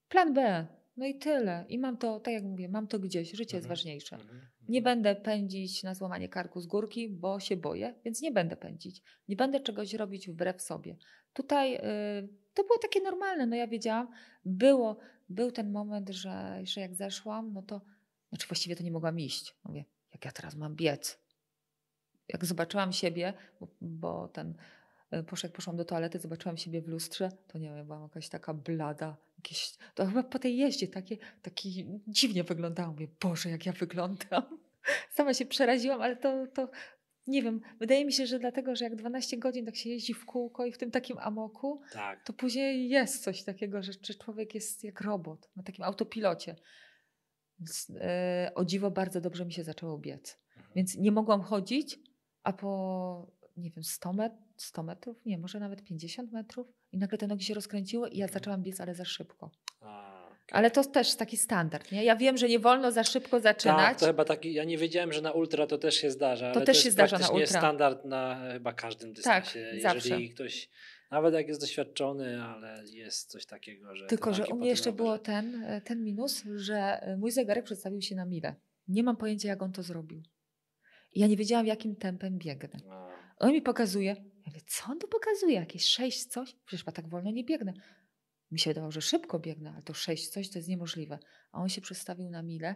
Speaker 2: plan B. No i tyle. I mam to, tak jak mówię, mam to gdzieś. Życie jest ważniejsze. Nie będę pędzić na złamanie karku z górki, bo się boję, więc nie będę pędzić. Nie będę czegoś robić wbrew sobie. Tutaj to było takie normalne. No ja wiedziałam, był ten moment, że jak zeszłam, no to, znaczy właściwie to nie mogłam iść. Mówię, jak ja teraz mam biec? Jak zobaczyłam siebie, bo jak poszłam do toalety, zobaczyłam siebie w lustrze, to nie wiem, byłam jakaś taka blada. To chyba po tej jeździe taki dziwnie wyglądałam. Mówię, Boże, jak ja wyglądam. Sama się przeraziłam, ale to nie wiem, wydaje mi się, że dlatego, że jak 12 godzin tak się jeździ w kółko i w tym takim amoku, to później jest coś takiego, że człowiek jest jak robot, na takim autopilocie. Więc, o dziwo bardzo dobrze mi się zaczęło biec. Więc nie mogłam chodzić, a po, nie wiem, 100 metrów, nie, może nawet 50 metrów i nagle te nogi się rozkręciły i ja zaczęłam biec, ale za szybko. Ale to też taki standard, nie? Ja wiem, że nie wolno za szybko zaczynać.
Speaker 1: Tak, to chyba taki, ja nie wiedziałem, że na ultra to też się zdarza, ale
Speaker 2: to też się zdarza na ultra.
Speaker 1: Standard na chyba każdym dystansie.
Speaker 2: Tak,
Speaker 1: jeżeli
Speaker 2: zawsze.
Speaker 1: Ktoś, nawet jak jest doświadczony, ale jest coś takiego, że...
Speaker 2: Tylko, że u mnie jeszcze było ten minus, że mój zegarek przedstawił się na milę. Nie mam pojęcia, jak on to zrobił. I ja nie wiedziałam, jakim tempem biegnę. On mi pokazuje, ja mówię, co on tu pokazuje? Jakieś 6 coś? Przecież chyba tak wolno nie biegnę. Mi się wydawało, że szybko biegnę, ale to 6 coś to jest niemożliwe. A on się przestawił na milę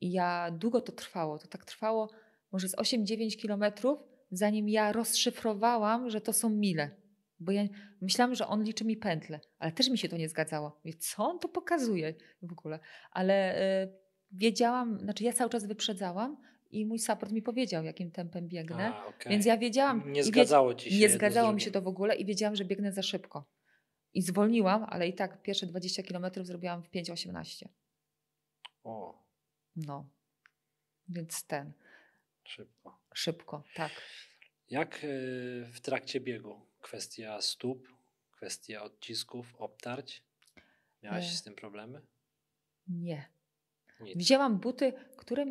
Speaker 2: i długo to trwało. To tak trwało może z 8-9 kilometrów, zanim ja rozszyfrowałam, że to są mile. Bo ja myślałam, że on liczy mi pętle, ale też mi się to nie zgadzało. Mówię, co on tu pokazuje w ogóle? Ale wiedziałam, znaczy ja cały czas wyprzedzałam i mój support mi powiedział, jakim tempem biegnę. Więc ja wiedziałam.
Speaker 1: Nie zgadzało ci się.
Speaker 2: Nie zgadzało mi się to w ogóle i wiedziałam, że biegnę za szybko. I zwolniłam, ale i tak pierwsze 20 kilometrów zrobiłam w 5:18. No. Więc Szybko, tak.
Speaker 1: Jak w trakcie biegu? Kwestia stóp, kwestia odcisków, obtarć? Miałaś z tym problemy?
Speaker 2: Nie.
Speaker 1: Nic.
Speaker 2: Wzięłam buty, których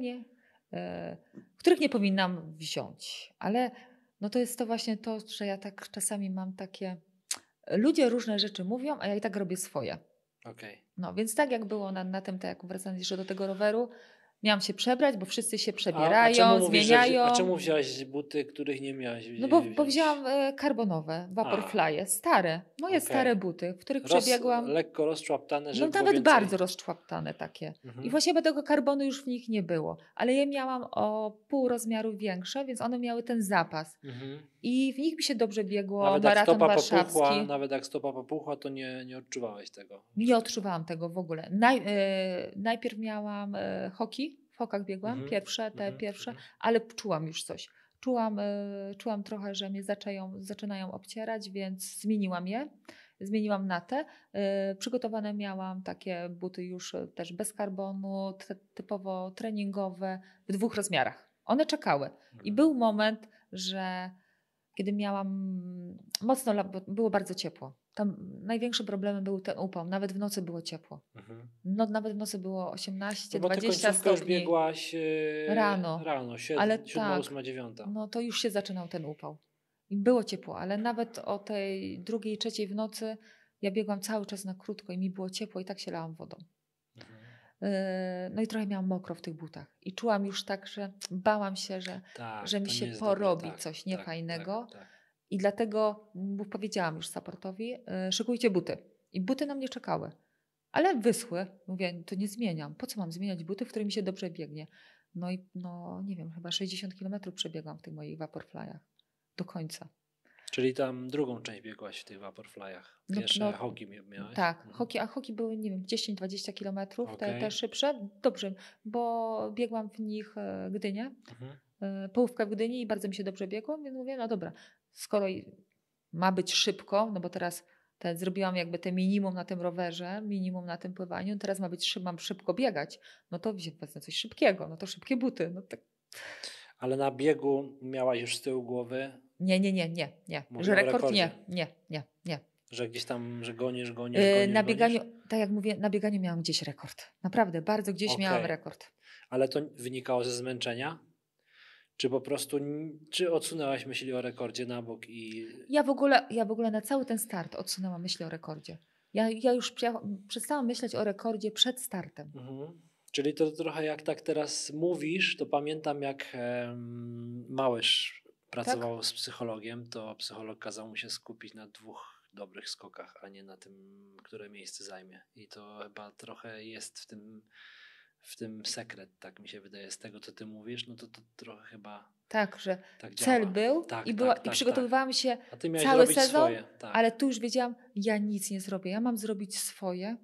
Speaker 2: nie powinnam wziąć. Ale no to jest to właśnie to, że ja tak czasami mam takie... Ludzie różne rzeczy mówią, a ja i tak robię swoje. No więc tak jak było na tym, tak jak wracając jeszcze do tego roweru, miałam się przebrać, bo wszyscy się przebierają, zmieniają.
Speaker 1: A czemu wziąłaś buty, których nie miałaś wziąć?
Speaker 2: No bo wzięłam karbonowe, Vaporfly'e, stare. Moje stare buty, w których przebiegłam.
Speaker 1: Lekko rozczłaptane, żeby
Speaker 2: nawet
Speaker 1: więcej...
Speaker 2: bardzo rozczłaptane takie. I właściwie tego karbonu już w nich nie było. Ale je miałam o pół rozmiaru większe, więc one miały ten zapas. I w nich mi się dobrze biegło.
Speaker 1: Nawet
Speaker 2: maraton warszawski.
Speaker 1: Nawet jak stopa popuchła, to nie odczuwałeś tego?
Speaker 2: Nie odczuwałam tego w ogóle. Najpierw miałam hoki, w hokach biegłam, pierwsze, ale czułam już coś. Czułam trochę, że mnie zaczynają obcierać, więc zmieniłam je. Zmieniłam na te. Przygotowane miałam takie buty już też bez karbonu, typowo treningowe, w 2 rozmiarach. One czekały. I był moment, że kiedy miałam było bardzo ciepło. Tam największym problemem był ten upał. Nawet w nocy było ciepło. No, nawet w nocy było 18, 20 stopni.
Speaker 1: Już biegłaś
Speaker 2: rano
Speaker 1: 7, 8, 9.
Speaker 2: No to już się zaczynał ten upał. I było ciepło, ale nawet o tej 2, 3 w nocy ja biegłam cały czas na krótko i mi było ciepło i tak się lałam wodą. No i trochę miałam mokro w tych butach. I czułam już tak, że bałam się, że mi się porobi coś niefajnego. I dlatego powiedziałam już supportowi, szykujcie buty. I buty na mnie czekały. Ale wyschły. Mówię, to nie zmieniam. Po co mam zmieniać buty, w których mi się dobrze biegnie? No i nie wiem, chyba 60 km przebiegłam w tych moich Vaporflyach do końca.
Speaker 1: Czyli tam drugą część biegłaś w tych Vaporflyach. Pierwsze hoki miałeś?
Speaker 2: Tak, hoki były, nie wiem, 10-20 kilometrów, te szybsze. Dobrze, bo biegłam w nich Gdynię, połówkę w Gdyni i bardzo mi się dobrze biegło, więc mówię, no dobra, skoro ma być szybko, no bo teraz zrobiłam jakby te minimum na tym rowerze, minimum na tym pływaniu, teraz mam szybko biegać, no to wezmę coś szybkiego, no to szybkie buty. No tak.
Speaker 1: Ale na biegu miałaś już z tyłu głowy?
Speaker 2: Nie. Że rekord nie.
Speaker 1: Że gdzieś tam, że gonisz.
Speaker 2: Na bieganiu, tak jak mówię, na bieganiu miałam gdzieś rekord. Naprawdę, bardzo gdzieś miałam rekord.
Speaker 1: Ale to wynikało ze zmęczenia? Czy po prostu, czy odsunęłaś myśli o rekordzie na bok i...
Speaker 2: Ja w ogóle na cały ten start odsunęłam myśli o rekordzie. Ja już przestałam myśleć o rekordzie przed startem.
Speaker 1: Czyli to trochę jak tak teraz mówisz, to pamiętam jak Małysz pracował z psychologiem, to psycholog kazał mu się skupić na 2 dobrych skokach, a nie na tym, które miejsce zajmie. I to chyba trochę jest w tym sekret, tak mi się wydaje, z tego co ty mówisz, no to trochę chyba
Speaker 2: tak, że
Speaker 1: tak
Speaker 2: cel
Speaker 1: działa.
Speaker 2: był i przygotowywałam się cały sezon,
Speaker 1: swoje,
Speaker 2: ale tu już wiedziałam, ja nic nie zrobię, ja mam zrobić swoje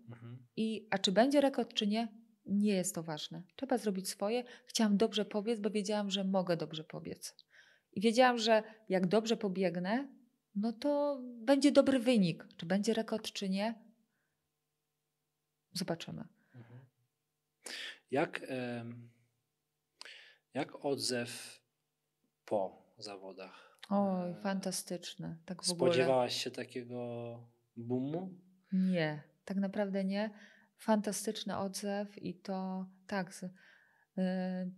Speaker 2: a czy będzie rekord, czy nie, nie jest to ważne. Trzeba zrobić swoje. Chciałam dobrze pobiec, bo wiedziałam, że mogę dobrze pobiec. I wiedziałam, że jak dobrze pobiegnę, no to będzie dobry wynik. Czy będzie rekord, czy nie? Zobaczymy.
Speaker 1: Jak odzew po zawodach?
Speaker 2: Oj, fantastyczne. Tak w
Speaker 1: ogóle. Spodziewałaś się takiego boomu?
Speaker 2: Nie, tak naprawdę nie. Fantastyczny odzew i to tak,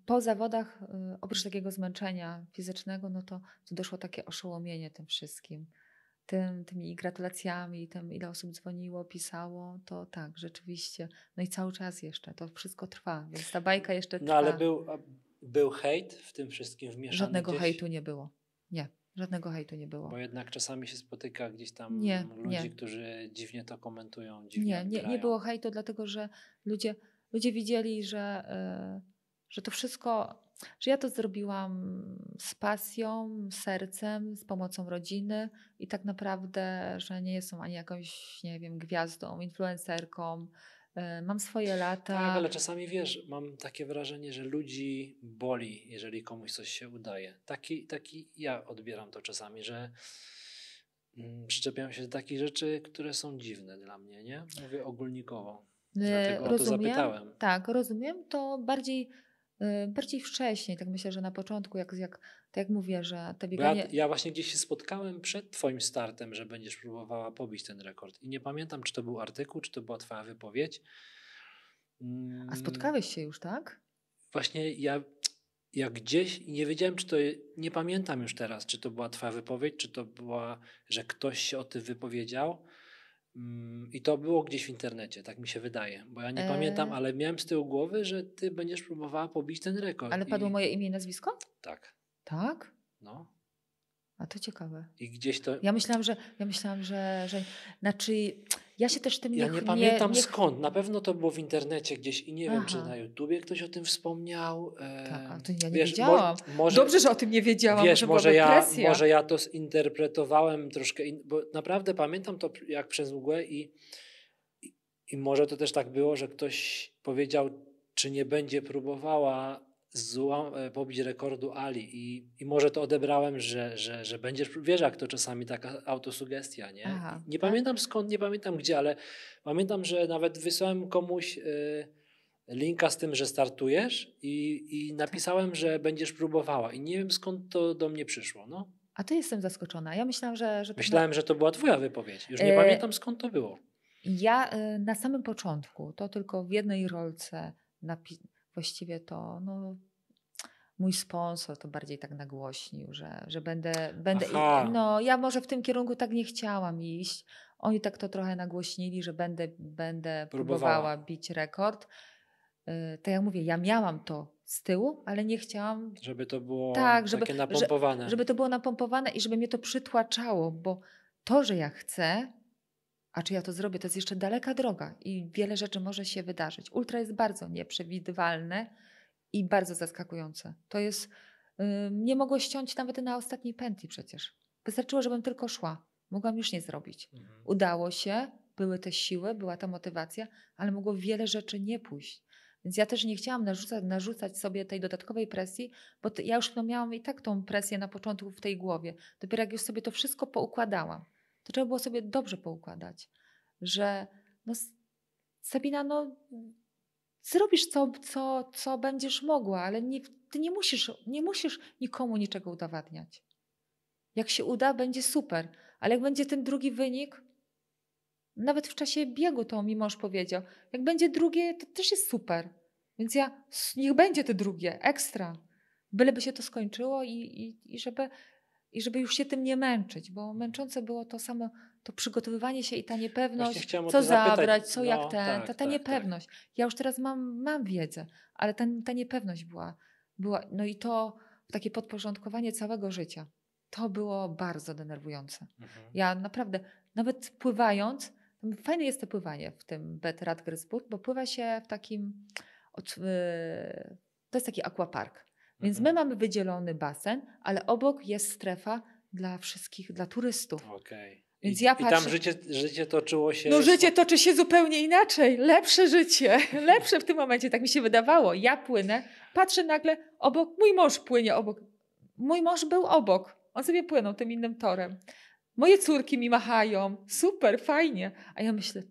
Speaker 2: po zawodach, oprócz takiego zmęczenia fizycznego, no to doszło takie oszołomienie tym wszystkim. Tymi gratulacjami, tym ile osób dzwoniło, pisało, to tak, rzeczywiście. No i cały czas jeszcze, to wszystko trwa, więc ta bajka jeszcze trwa.
Speaker 1: No ale był hejt w tym wszystkim wmieszany
Speaker 2: Żadnego hejtu nie było. Nie, żadnego hejtu nie było.
Speaker 1: Bo jednak czasami się spotyka gdzieś tam ludzi, którzy dziwnie to komentują, dziwnie
Speaker 2: nie było hejtu, dlatego że ludzie widzieli, że to wszystko, że ja to zrobiłam z pasją, sercem, z pomocą rodziny i tak naprawdę, że nie jestem ani jakąś, nie wiem, gwiazdą, influencerką. Mam swoje lata.
Speaker 1: Tak, ale czasami wiesz, mam takie wrażenie, że ludzi boli, jeżeli komuś coś się udaje. Taki ja odbieram to czasami, że przyczepiam się do takich rzeczy, które są dziwne dla mnie, nie? Mówię ogólnikowo. Dlatego o to zapytałem.
Speaker 2: Tak, rozumiem. To bardziej wcześniej, tak myślę, że na początku, tak jak mówię, że te bieganie...
Speaker 1: Ja właśnie gdzieś się spotkałem przed twoim startem, że będziesz próbowała pobić ten rekord. I nie pamiętam, czy to był artykuł, czy to była twoja wypowiedź.
Speaker 2: A spotkałeś się już, tak?
Speaker 1: Właśnie ja gdzieś, nie wiedziałem, czy to, nie pamiętam już teraz, czy to była twoja wypowiedź, czy to była, że ktoś się o tym wypowiedział. I to było gdzieś w internecie, tak mi się wydaje, bo ja nie pamiętam, ale miałem z tyłu głowy, że ty będziesz próbowała pobić ten rekord.
Speaker 2: Ale padło moje imię i nazwisko?
Speaker 1: Tak.
Speaker 2: Tak?
Speaker 1: No.
Speaker 2: A to ciekawe.
Speaker 1: I gdzieś to...
Speaker 2: Ja myślałam, że znaczy ja się też tym
Speaker 1: nie... Ja nie pamiętam skąd. Na pewno to było w internecie gdzieś i nie wiem, czy na YouTubie ktoś o tym wspomniał.
Speaker 2: Tak, a to ja nie wiedziałam. Dobrze, że o tym nie wiedziałam.
Speaker 1: Wiesz, może ja to zinterpretowałem troszkę, bo naprawdę pamiętam to jak przez mgłę i może to też tak było, że ktoś powiedział, czy nie będzie próbowała pobić rekordu Ali i może to odebrałem, że będziesz, wiesz jak to czasami taka autosugestia, nie?
Speaker 2: Aha,
Speaker 1: nie pamiętam skąd, nie pamiętam gdzie, ale pamiętam, że nawet wysłałem komuś linka z tym, że startujesz i napisałem, że będziesz próbowała i nie wiem skąd to do mnie przyszło, no.
Speaker 2: A to jestem zaskoczona. Ja myślałam, że
Speaker 1: myślałem, że to była twoja wypowiedź. Już nie pamiętam skąd to było.
Speaker 2: Ja na samym początku, to tylko w jednej rolce właściwie to mój sponsor to bardziej tak nagłośnił, że będę ja może w tym kierunku tak nie chciałam iść. Oni tak to trochę nagłośnili, że będę próbowała bić rekord. Tak jak mówię, ja miałam to z tyłu, ale nie chciałam...
Speaker 1: Żeby to było takie napompowane.
Speaker 2: Żeby to było napompowane i żeby mnie to przytłaczało, bo to, że ja chcę, a czy ja to zrobię, to jest jeszcze daleka droga i wiele rzeczy może się wydarzyć. Ultra jest bardzo nieprzewidywalne I bardzo zaskakujące. To jest, nie mogło ściąć nawet na ostatniej pętli przecież. Wystarczyło, żebym tylko szła. Mogłam już nie zrobić. Udało się, były te siły, była ta motywacja, ale mogło wiele rzeczy nie pójść. Więc ja też nie chciałam narzucać sobie tej dodatkowej presji, bo ja już miałam i tak tą presję na początku w tej głowie. Dopiero jak już sobie to wszystko poukładałam, to trzeba było sobie dobrze poukładać, że no, Sabina, no zrobisz co będziesz mogła, ale ty nie musisz nikomu niczego udowadniać. Jak się uda, będzie super, ale jak będzie ten drugi wynik, nawet w czasie biegu to mi mąż powiedział, jak będzie drugie, to też jest super. Więc niech będzie te drugie, ekstra. Byleby się to skończyło i żeby już się tym nie męczyć, bo męczące było to samo, to przygotowywanie się i ta niepewność, co zabrać, co jak ta niepewność. Tak. Ja już teraz mam wiedzę, ale ta niepewność była, no i to takie podporządkowanie całego życia, to było bardzo denerwujące. Ja naprawdę, nawet pływając, fajne jest to pływanie w tym Bad Radgersburg, bo pływa się w takim, to jest taki aquapark. Więc my mamy wydzielony basen, ale obok jest strefa dla wszystkich, dla turystów.
Speaker 1: Okay.
Speaker 2: Więc
Speaker 1: I tam życie toczyło się...
Speaker 2: No życie toczy się zupełnie inaczej. Lepsze życie. Lepsze w tym momencie, tak mi się wydawało. Ja płynę, patrzę nagle obok, mój mąż płynie obok. Mój mąż był obok. On sobie płynął tym innym torem. Moje córki mi machają. Super, fajnie. A ja myślę,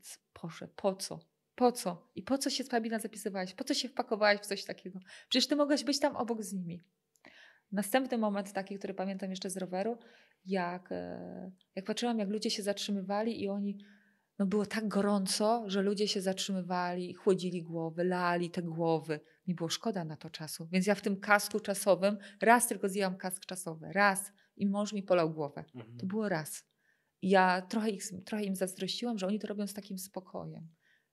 Speaker 2: Boże, po co? Po co? I po co się, Sabina, zapisywałaś? Po co się wpakowałaś w coś takiego? Przecież ty mogłaś być tam obok z nimi. Następny moment taki, który pamiętam jeszcze z roweru, jak patrzyłam, jak ludzie się zatrzymywali i oni, no było tak gorąco, że ludzie się zatrzymywali, chłodzili głowy, lali te głowy. Mi było szkoda na to czasu. Więc ja w tym kasku czasowym, raz tylko zdjęłam kask czasowy, raz. I mąż mi polał głowę. To było raz. I ja trochę im zazdrościłam, że oni to robią z takim spokojem.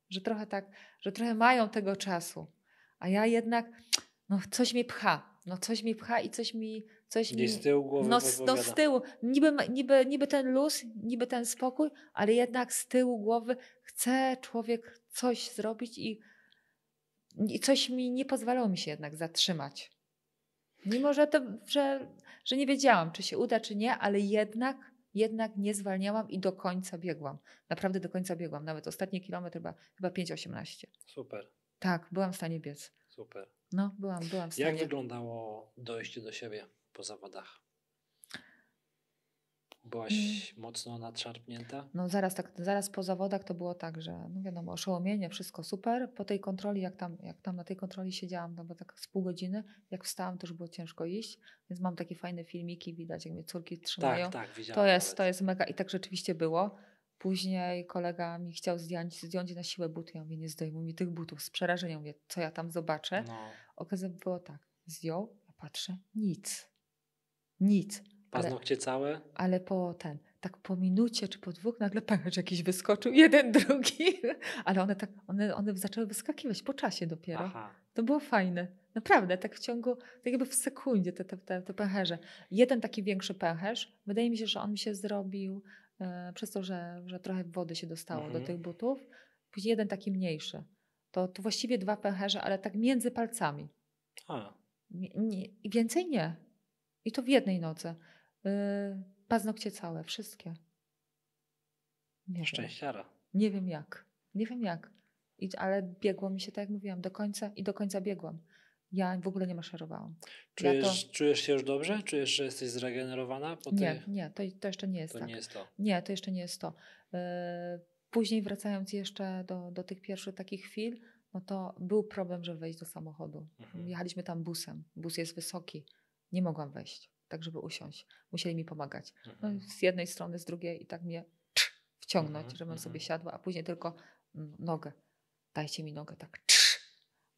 Speaker 2: Że trochę mają tego czasu. A ja jednak, no coś mnie pcha. I coś mi
Speaker 1: z tyłu głowy
Speaker 2: no z tyłu. Niby ten luz, niby ten spokój, ale jednak z tyłu głowy chce człowiek coś zrobić i coś nie pozwalało mi się jednak zatrzymać. Mimo, że nie wiedziałam, czy się uda, czy nie, ale jednak nie zwalniałam i do końca biegłam. Naprawdę do końca biegłam. Nawet ostatni kilometr chyba 5:18.
Speaker 1: Super.
Speaker 2: Tak, byłam w stanie biec.
Speaker 1: Super.
Speaker 2: No, byłam w stanie.
Speaker 1: Jak wyglądało dojście do siebie po zawodach? Byłaś mocno nadszarpnięta?
Speaker 2: No zaraz po zawodach to było tak, że no wiadomo, oszołomienie, wszystko super. Po tej kontroli, jak tam na tej kontroli siedziałam, no bo tak z pół godziny, jak wstałam, to już było ciężko iść, więc mam takie fajne filmiki, widać jak mnie córki trzymają.
Speaker 1: Tak, widziałam.
Speaker 2: To jest mega i tak rzeczywiście było. Później kolega mi chciał zdjąć na siłę buty. Ja mówię, nie zdejmuj mi tych butów. Z przerażeniem mówię, co ja tam zobaczę. No. Okazuje się, było tak, zdjął, ja patrzę, nic.
Speaker 1: Paznokcie całe?
Speaker 2: Ale tak po minucie czy po dwóch nagle pęcherz jakiś wyskoczył, jeden, drugi. Ale one zaczęły wyskakiwać po czasie dopiero. Aha. To było fajne. Naprawdę, tak w ciągu, tak jakby w sekundzie te pęcherze. Jeden taki większy pęcherz, wydaje mi się, że on mi się zrobił przez to, że trochę wody się dostało do tych butów. Później jeden taki mniejszy. To właściwie 2 pęcherze, ale tak między palcami. I więcej nie. I to w jednej nocy. Paznokcie całe, wszystkie.
Speaker 1: Szczęściara.
Speaker 2: Nie wiem jak. Ale biegło mi się, tak jak mówiłam, do końca biegłam. Ja w ogóle nie maszerowałam.
Speaker 1: Czujesz się już dobrze? Czujesz, że jesteś zregenerowana?
Speaker 2: Nie, to jeszcze nie jest
Speaker 1: to
Speaker 2: tak.
Speaker 1: Nie jest to.
Speaker 2: Nie, to jeszcze nie jest to. Później wracając jeszcze do tych pierwszych takich chwil, no to był problem, żeby wejść do samochodu. Jechaliśmy tam busem. Bus jest wysoki. Nie mogłam wejść, tak żeby usiąść. Musieli mi pomagać. No, z jednej strony, z drugiej i tak mnie wciągnąć, żebym sobie siadła, a później tylko nogę. Dajcie mi nogę, tak.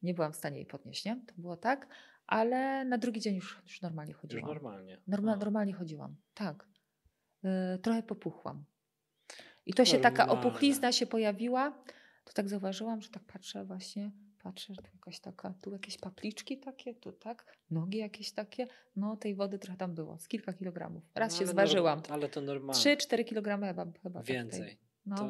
Speaker 2: Nie byłam w stanie jej podnieść, nie? To było tak, ale na drugi dzień już normalnie chodziłam.
Speaker 1: Już normalnie?
Speaker 2: Normalnie chodziłam, tak. Trochę popuchłam. I to się taka opuchlizna się pojawiła, to tak zauważyłam, że tak patrzę, że tu jakaś taka, tu jakieś papliczki takie, tu tak, nogi jakieś takie, no tej wody trochę tam było, z kilka kilogramów. Raz się zważyłam.
Speaker 1: Ale to normalne.
Speaker 2: 3-4 kilogramy chyba.
Speaker 1: Więcej.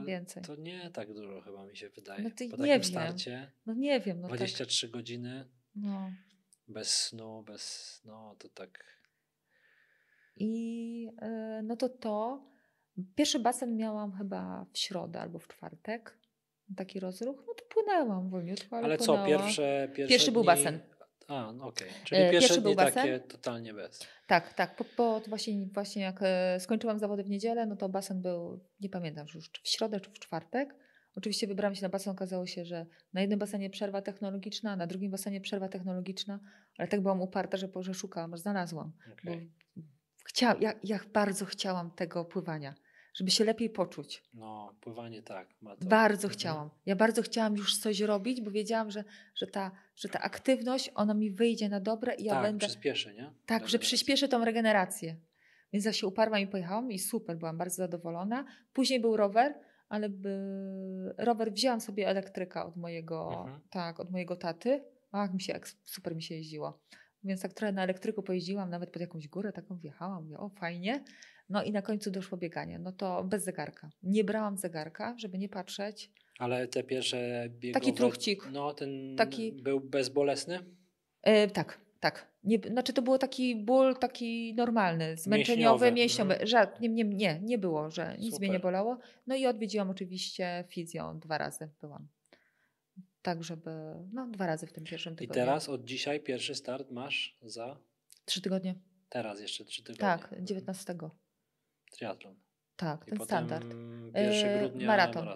Speaker 2: Więcej.
Speaker 1: To nie tak dużo chyba mi się wydaje.
Speaker 2: No
Speaker 1: po takim starcie.
Speaker 2: No nie wiem.
Speaker 1: 23 godziny.
Speaker 2: No.
Speaker 1: Bez snu, no to tak.
Speaker 2: I no to. Pierwszy basen miałam chyba w środę albo w czwartek. Taki rozruch. No to płynęłam wolniutko, ale
Speaker 1: co,
Speaker 2: płynęłam. Pierwszy
Speaker 1: dni...
Speaker 2: był basen.
Speaker 1: No okej. Czyli pierwszy
Speaker 2: był
Speaker 1: dni
Speaker 2: basen.
Speaker 1: takie totalnie bez.
Speaker 2: Tak. To właśnie jak skończyłam zawody w niedzielę, no to basen był, nie pamiętam już, czy w środę, czy w czwartek. Oczywiście wybrałam się na basen, okazało się, że na jednym basenie przerwa technologiczna, na drugim basenie przerwa technologiczna, ale tak byłam uparta, że szukałam, aż znalazłam.
Speaker 1: Okay.
Speaker 2: Ja bardzo chciałam tego pływania, żeby się lepiej poczuć.
Speaker 1: No, pływanie tak.
Speaker 2: Bardzo chciałam. Ja bardzo chciałam już coś robić, bo wiedziałam, że ta aktywność, ona mi wyjdzie na dobre i ja będę...
Speaker 1: przyspieszy, nie?
Speaker 2: Tak, że przyspieszy tą regenerację. Więc ja się uparłam i pojechałam i super, byłam bardzo zadowolona. Później był rower, ale rower wzięłam sobie elektryka od mojego taty. Super mi się jeździło. Więc tak trochę na elektryku pojeździłam, nawet pod jakąś górę taką wjechałam. Mówię, o fajnie. No i na końcu doszło bieganie. No to bez zegarka. Nie brałam zegarka, żeby nie patrzeć.
Speaker 1: Ale te pierwsze biegowe...
Speaker 2: Taki truchcik.
Speaker 1: No ten był bezbolesny?
Speaker 2: Tak. Znaczy to był taki ból taki normalny, zmęczeniowy, mięśniowy. Nie było, że nic mnie nie bolało. No i odwiedziłam oczywiście fizjo 2 razy byłam. Tak, żeby 2 razy w tym pierwszym tygodniu.
Speaker 1: I teraz od dzisiaj pierwszy start masz za?
Speaker 2: 3 tygodnie.
Speaker 1: Teraz jeszcze 3 tygodnie.
Speaker 2: Tak, 19.
Speaker 1: Triatlon.
Speaker 2: Tak,
Speaker 1: I
Speaker 2: ten standard.
Speaker 1: 1 grudnia maraton.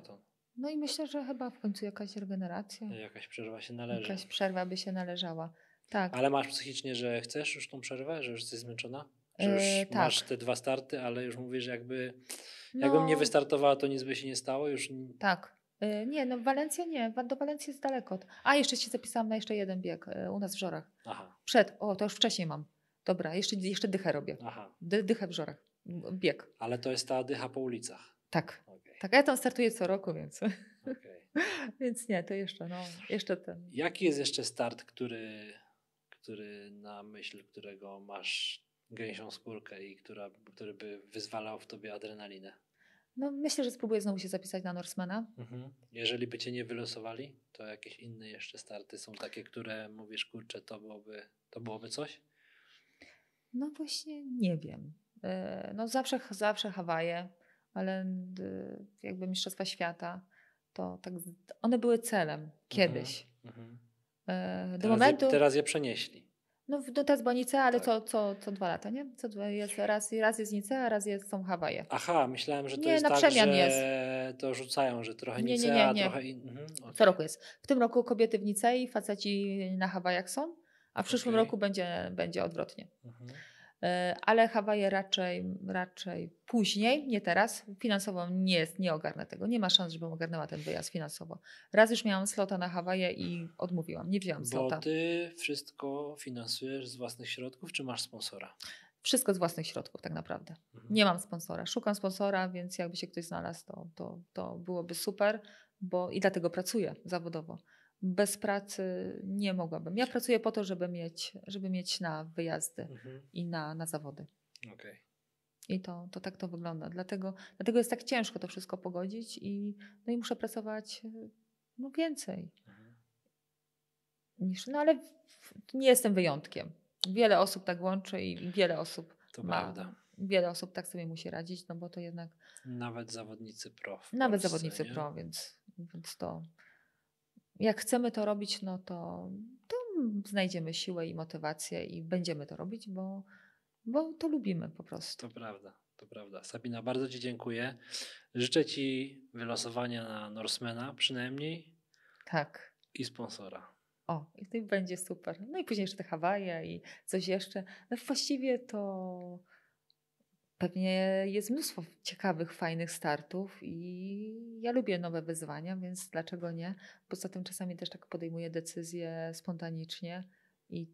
Speaker 2: No i myślę, że chyba w końcu jakaś regeneracja.
Speaker 1: Jakaś przerwa się należy.
Speaker 2: Jakaś przerwa by się należała. Tak.
Speaker 1: Ale masz psychicznie, że chcesz już tą przerwę? Że już jesteś zmęczona? Że już masz te 2 starty, ale już mówisz jakbym nie wystartowała, to nic by się nie stało? Już...
Speaker 2: Tak. Nie, Walencja nie. Do Walencji jest daleko. A, jeszcze się zapisałam na jeszcze jeden bieg u nas w Żorach.
Speaker 1: Aha.
Speaker 2: To już wcześniej mam. Dobra, jeszcze dychę robię.
Speaker 1: Aha.
Speaker 2: Dychę w Żorach. Bieg.
Speaker 1: Ale to jest ta dycha po ulicach.
Speaker 2: Tak. Okay. Tak, ja tam startuję co roku, więc... Okay. Więc nie, to jeszcze ten.
Speaker 1: Jaki jest jeszcze start, który na myśl którego masz gęsią skórkę i który by wyzwalał w tobie adrenalinę?
Speaker 2: No myślę, że spróbuję znowu się zapisać na Norsemana.
Speaker 1: Jeżeli by cię nie wylosowali, to jakieś inne jeszcze starty są takie, które mówisz, kurczę, to byłoby coś?
Speaker 2: No właśnie nie wiem. No zawsze Hawaje, ale jakby Mistrzostwa Świata, to tak, one były celem kiedyś. Do momentu...
Speaker 1: Teraz je przenieśli.
Speaker 2: No teraz była Nicea, ale tak. co 2 lata, nie? Raz jest Nicea, są Hawaje.
Speaker 1: Aha, myślałem, że to jest tak, że jest. To rzucają, że trochę Nicea,
Speaker 2: nie.
Speaker 1: Trochę
Speaker 2: okay. Co roku jest. W tym roku kobiety w Nicei, faceci na Hawajach są, a w przyszłym roku będzie odwrotnie. Ale Hawaje raczej później, nie teraz. Finansowo nie ogarnę tego. Nie ma szans, żebym ogarnęła ten wyjazd finansowo. Raz już miałam slota na Hawaje i odmówiłam. Nie wzięłam slota.
Speaker 1: Bo ty wszystko finansujesz z własnych środków, czy masz sponsora?
Speaker 2: Wszystko z własnych środków tak naprawdę. Nie mam sponsora. Szukam sponsora, więc jakby się ktoś znalazł, to byłoby super, i dlatego pracuję zawodowo. Bez pracy nie mogłabym. Ja pracuję po to, żeby mieć na wyjazdy i na zawody.
Speaker 1: Okay.
Speaker 2: I to tak to wygląda. Dlatego jest tak ciężko to wszystko pogodzić i muszę pracować więcej. Ale nie jestem wyjątkiem. Wiele osób tak łączy i wiele osób
Speaker 1: prawda.
Speaker 2: Wiele osób tak sobie musi radzić, bo to jednak...
Speaker 1: Nawet zawodnicy pro w
Speaker 2: Nawet
Speaker 1: Polsce,
Speaker 2: zawodnicy
Speaker 1: nie?
Speaker 2: pro, więc to... Jak chcemy to robić, to znajdziemy siłę i motywację i będziemy to robić, bo to lubimy po prostu.
Speaker 1: To prawda. Sabina, bardzo ci dziękuję. Życzę ci wylosowania na Norsemana przynajmniej.
Speaker 2: Tak.
Speaker 1: I sponsora.
Speaker 2: I to będzie super. No i później jeszcze te Hawaje i coś jeszcze. No właściwie to pewnie jest mnóstwo ciekawych, fajnych startów i ja lubię nowe wyzwania, więc dlaczego nie? Poza tym czasami też tak podejmuję decyzje spontanicznie i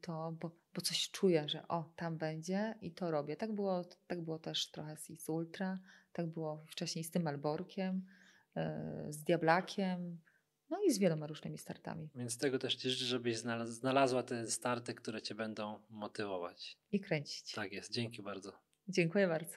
Speaker 2: bo coś czuję, że tam będzie i to robię. Tak było też trochę z Ultra, tak było wcześniej z tym Malborkiem, z Diablakiem, no i z wieloma różnymi startami.
Speaker 1: Więc tego też ci życzę, żebyś znalazła te starty, które cię będą motywować.
Speaker 2: I kręcić.
Speaker 1: Tak jest. Dzięki bardzo.
Speaker 2: Dziękuję bardzo.